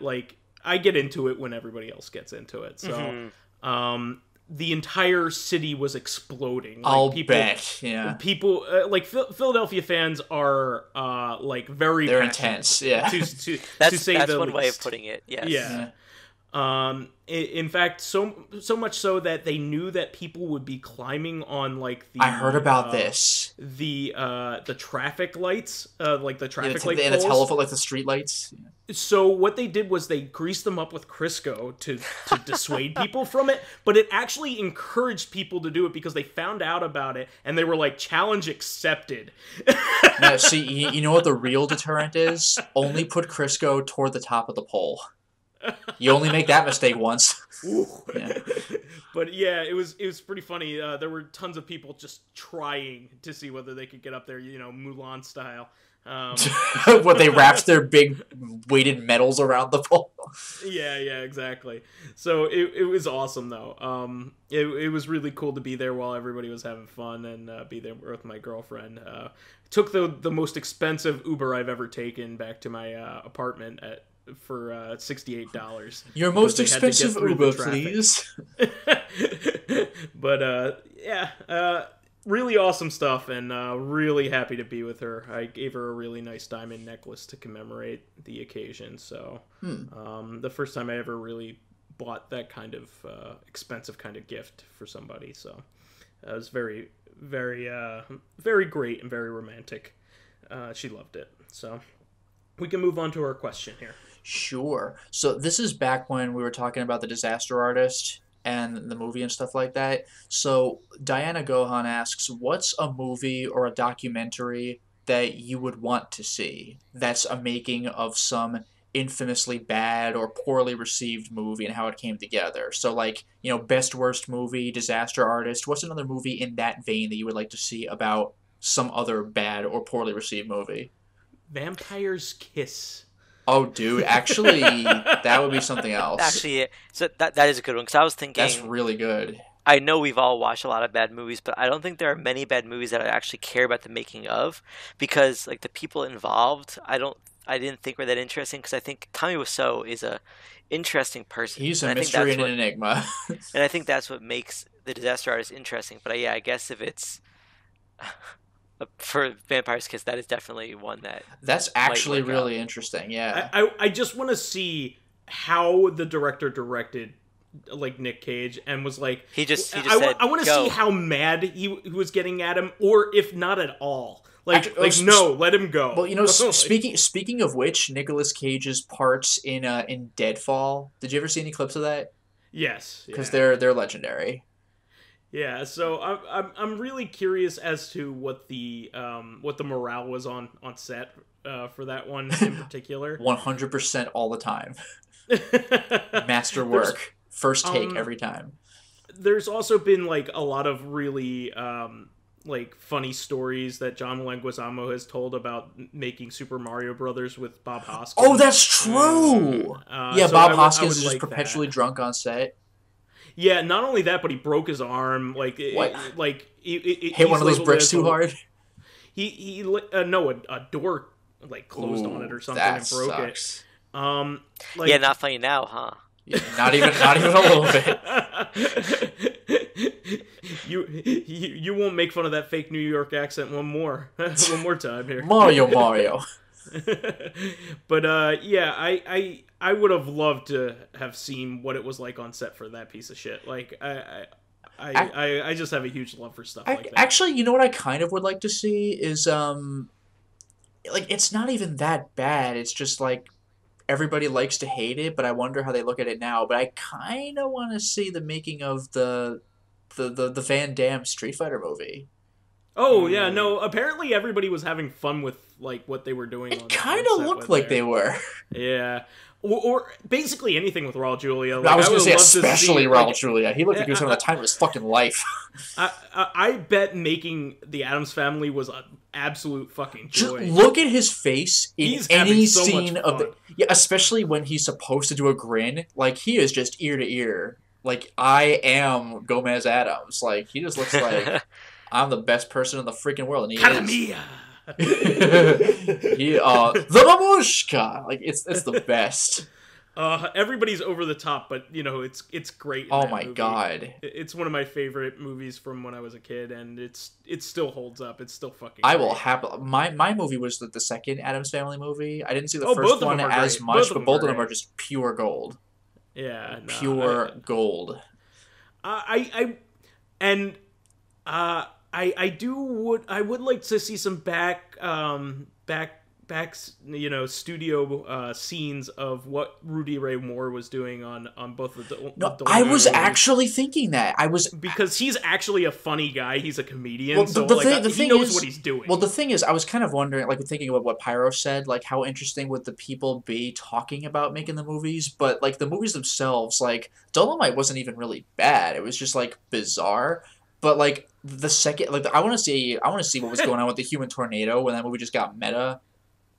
I get into it when everybody else gets into it. So, the entire city was exploding. I'll bet. Yeah. People Philadelphia fans are very. They're intense. Yeah. To that's say that's the one least. way of putting it. Yes. Yeah. In fact, so much so that they knew that people would be climbing on I heard about this. The traffic lights, the traffic light and poles. the telephone, the street lights. Yeah. So what they did was they greased them up with Crisco to dissuade people from it, but it actually encouraged people to do it because they found out about it and they were like, challenge accepted. Now, see, you know what the real deterrent is? Only put Crisco toward the top of the pole. You only make that mistake once. Yeah. But yeah, it was pretty funny. There were tons of people just trying to see whether they could get up there, Mulan style. What, they wrapped their big weighted metals around the pole. Yeah, exactly. So it was awesome though. It was really cool to be there while everybody was having fun and be there with my girlfriend. Took the most expensive Uber I've ever taken back to my apartment for $68. Your most expensive Uber, please. But really awesome stuff, and really happy to be with her. I gave her a really nice diamond necklace to commemorate the occasion. So the first time I ever really bought that kind of expensive kind of gift for somebody. So it was very, very, very great and very romantic. She loved it. So we can move on to our question here. Sure. So this is back when we were talking about the Disaster Artist and the movie and stuff like that. So Diana Gohan asks, what's a movie or a documentary that you would want to see that's a making of some infamously bad or poorly received movie and how it came together? So best worst movie, Disaster Artist. What's another movie in that vein that you would like to see about some other bad or poorly received movie? Vampire's Kiss. Oh, dude, actually, that would be something else. Actually, so that is a good one, because I was thinking... That's really good. I know we've all watched a lot of bad movies, but I don't think there are many bad movies that I actually care about the making of, because the people involved, I didn't think were that interesting, because I think Tommy Wiseau is a interesting person. He's a mystery and an enigma. And I think that's what makes the Disaster Artist interesting. But I guess if it's... for Vampire's Kiss, that is definitely one that's actually really interesting. Yeah, I just want to see how the director directed Nick Cage and was like, he just said, I want to see how mad he was getting at him, or if not at all. No, let him go. Well, speaking of which, Nicolas Cage's parts in Deadfall. Did you ever see any clips of that? Yes, because they're legendary. Yeah, so I'm really curious as to what the morale was on set for that one in particular. 100% all the time. Masterwork. First take every time. There's also been a lot of really like funny stories that John Leguizamo has told about making Super Mario Brothers with Bob Hoskins. Oh, that's true. Yeah, so Bob I Hoskins would is just like perpetually that. drunk on set. Yeah, not only that, but he broke his arm. Like, What? hit one of those bricks too hard. No, a door like closed on it or something and broke sucks. it. Yeah, not funny now, huh? Yeah, not even a little bit. You won't make fun of that fake New York accent one more time here. Mario. But yeah, I would have loved to have seen what it was like on set for that piece of shit. Like I just have a huge love for stuff like that. Actually, you know what I kind of would like to see is like it's not even that bad. It's just like everybody likes to hate it, but I wonder how they look at it now. But I kind of want to see the making of the Van Damme Street Fighter movie. Oh yeah, no. Apparently, everybody was having fun with like what they were doing. It kind of looked like they were. Yeah, or basically anything with Raul Julia. Like, I was going to say especially Raul Julia. He looked like he was having the time of his fucking life. I bet making the Addams Family was an absolute fucking joy. Just look at his face in any scene of the especially when he's supposed to do a grin. Like he is just ear to ear. Like I am Gomez Addams. Like he just looks like I'm the best person in the freaking world, and he Katamia. The babushka. Like it's the best. Everybody's over the top, but you know it's great. Oh my god, it's one of my favorite movies from when I was a kid, and it still holds up. It's still fucking. I will happily. My movie was the second Addams Family movie. I didn't see the first both one as much, but both of them are just pure gold. Yeah, pure gold. I would like to see some back studio scenes of what Rudy Ray Moore was doing on both of the. No, I was actually thinking that because he's actually a funny guy. He's a comedian, well, so he knows what he's doing. Well, the thing is, I was kind of wondering, like thinking about what Pyro said, like how interesting would the people be talking about making the movies? But like the movies themselves, like Dolomite wasn't even really bad. It was just like bizarre. But like the second, like I want to see what was going on with the Human Tornado when that movie just got meta.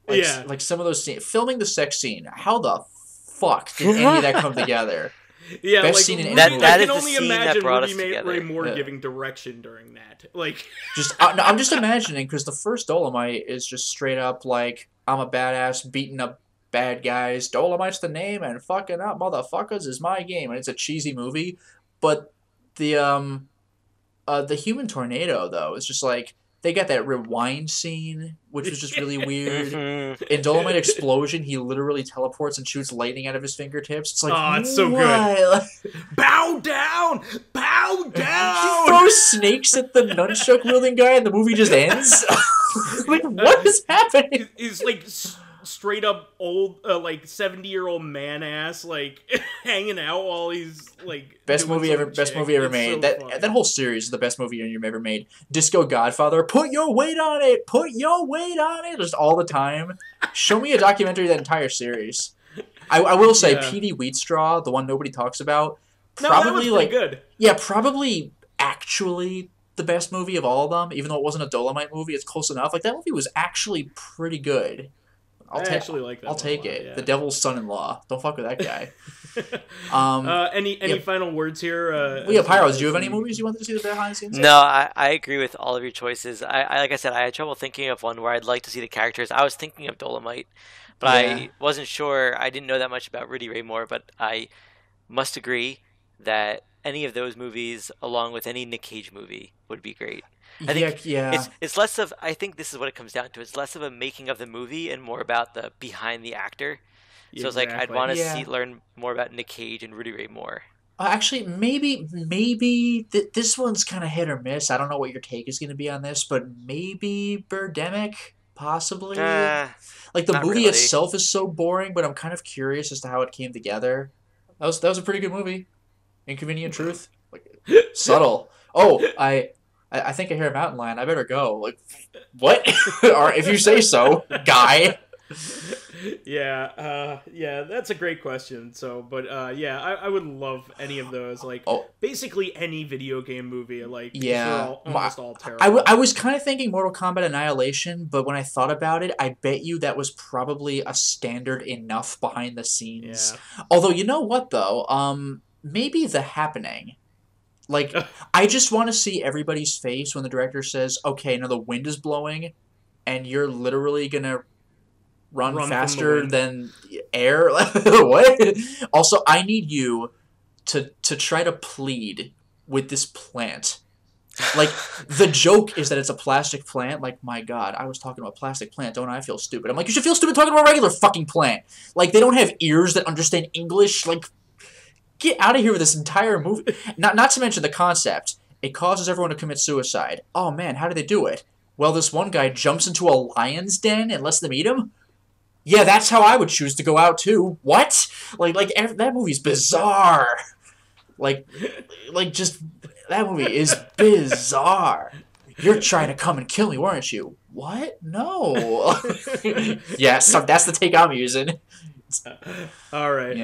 Like, yeah, like some of those scenes, filming the sex scene. How the fuck did any of that come together? Yeah, best like, scene in that movie. is I can the only scene imagine that brought us Rudy together. Ray Moore giving direction during that. Like, I'm just imagining because the first Dolomite is just straight up like I'm a badass beating up bad guys. Dolomite's the name, and fucking up motherfuckers is my game, and it's a cheesy movie. But the Human Tornado though is just like. They got that rewind scene, which was just really weird. In Dolomite Explosion, he literally teleports and shoots lightning out of his fingertips. It's like, oh, it's so good. Bow down! Bow down! He throws snakes at the nunchuck wielding guy, and the movie just ends. Like, what is happening? He's like straight up old, like 70-year-old man ass, like hanging out while he's like best movie ever made. So that whole series is the best movie you've ever made. Disco Godfather, put your weight on it, just all the time. Show me a documentary of that entire series. I will say, P.D. Wheatstraw, the one nobody talks about, probably like good. Yeah, probably actually the best movie of all of them. Even though it wasn't a Dolomite movie, it's close enough. Like that movie was actually pretty good. I actually like that. I'll take it. Yeah. The Devil's Son-in-Law. Don't fuck with that guy. Any final words here? Pyro, did you have any movies you wanted to see the behind the scenes? No, I agree with all of your choices. I like I said, I had trouble thinking of one where I'd like to see the characters. I was thinking of Dolomite, but I wasn't sure. I didn't know that much about Rudy Ray Moore, but I must agree that any of those movies, along with any Nick Cage movie, would be great. I think it's less of. I think this is what it comes down to. It's less of a making of the movie and more about the behind the actor. So it's like I'd want to learn more about Nick Cage and Rudy Ray Moore. Actually, maybe this one's kind of hit or miss. I don't know what your take is going to be on this, but maybe Birdemic, possibly. Like the movie itself is so boring, but I'm kind of curious as to how it came together. That was a pretty good movie. Inconvenient Truth, like subtle. Oh, I think I hear a mountain lion. I better go. Like, what? Or if you say so, guy. Yeah, that's a great question. So, but yeah, I would love any of those. Like, basically any video game movie. Like, yeah, they're almost all terrible. I was kind of thinking Mortal Kombat Annihilation, but when I thought about it, I bet you that was probably a standard enough behind the scenes. Yeah. Although, you know what though? Maybe The Happening. Like, I just want to see everybody's face when the director says, "Okay, now the wind is blowing, and you're literally gonna run faster than air." What? Also, I need you to try to plead with this plant. Like, the joke is that it's a plastic plant. Like, my God, I was talking about plastic plant, don't I? I feel stupid. I'm like, you should feel stupid talking about a regular fucking plant. Like, they don't have ears that understand English. Like, get out of here with this entire movie. Not to mention the concept. It causes everyone to commit suicide. Oh, man, how do they do it? Well, this one guy jumps into a lion's den and lets them eat him? Yeah, that's how I would choose to go out, too. What? Like that movie's bizarre. Like, just, that movie is bizarre. You're trying to come and kill me, weren't you? What? No. Yeah, so that's the take I'm using. All right.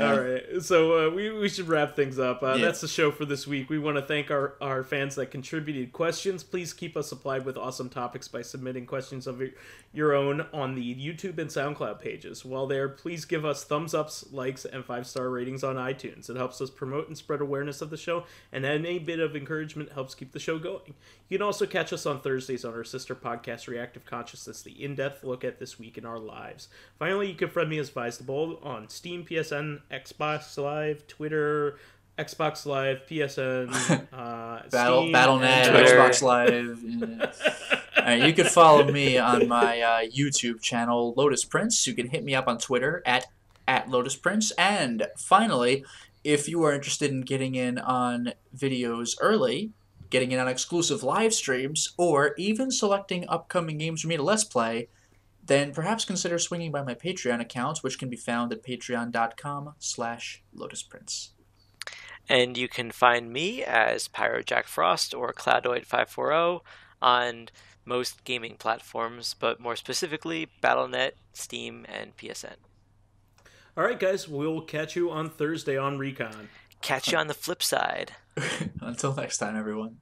So we should wrap things up. That's the show for this week. We want to thank our fans that contributed questions. Please keep us supplied with awesome topics by submitting questions of your own on the YouTube and SoundCloud pages. While there, please give us thumbs ups, likes, and 5-star ratings on iTunes. It helps us promote and spread awareness of the show, and any bit of encouragement helps keep the show going. You can also catch us on Thursdays on our sister podcast, Reactive Consciousness, the in-depth look at this week in our lives. Finally, you can friend me as VyseTheBold on Steam, PSN, Xbox Live, Twitter, Xbox Live, PSN, Steam, Battle.net, Xbox Live. Yeah. All right, you can follow me on my YouTube channel, Lotus Prince. You can hit me up on Twitter at Lotus Prince. And finally, if you are interested in getting in on videos early, getting in on exclusive live streams, or even selecting upcoming games for me to Let's Play, then perhaps consider swinging by my Patreon account, which can be found at patreon.com/LotusPrince. And you can find me as PyroJackFrost or Cloudoid540 on most gaming platforms, but more specifically, Battle.net, Steam, and PSN. All right, guys, we'll catch you on Thursday on Recon. Catch you on the flip side. Until next time, everyone.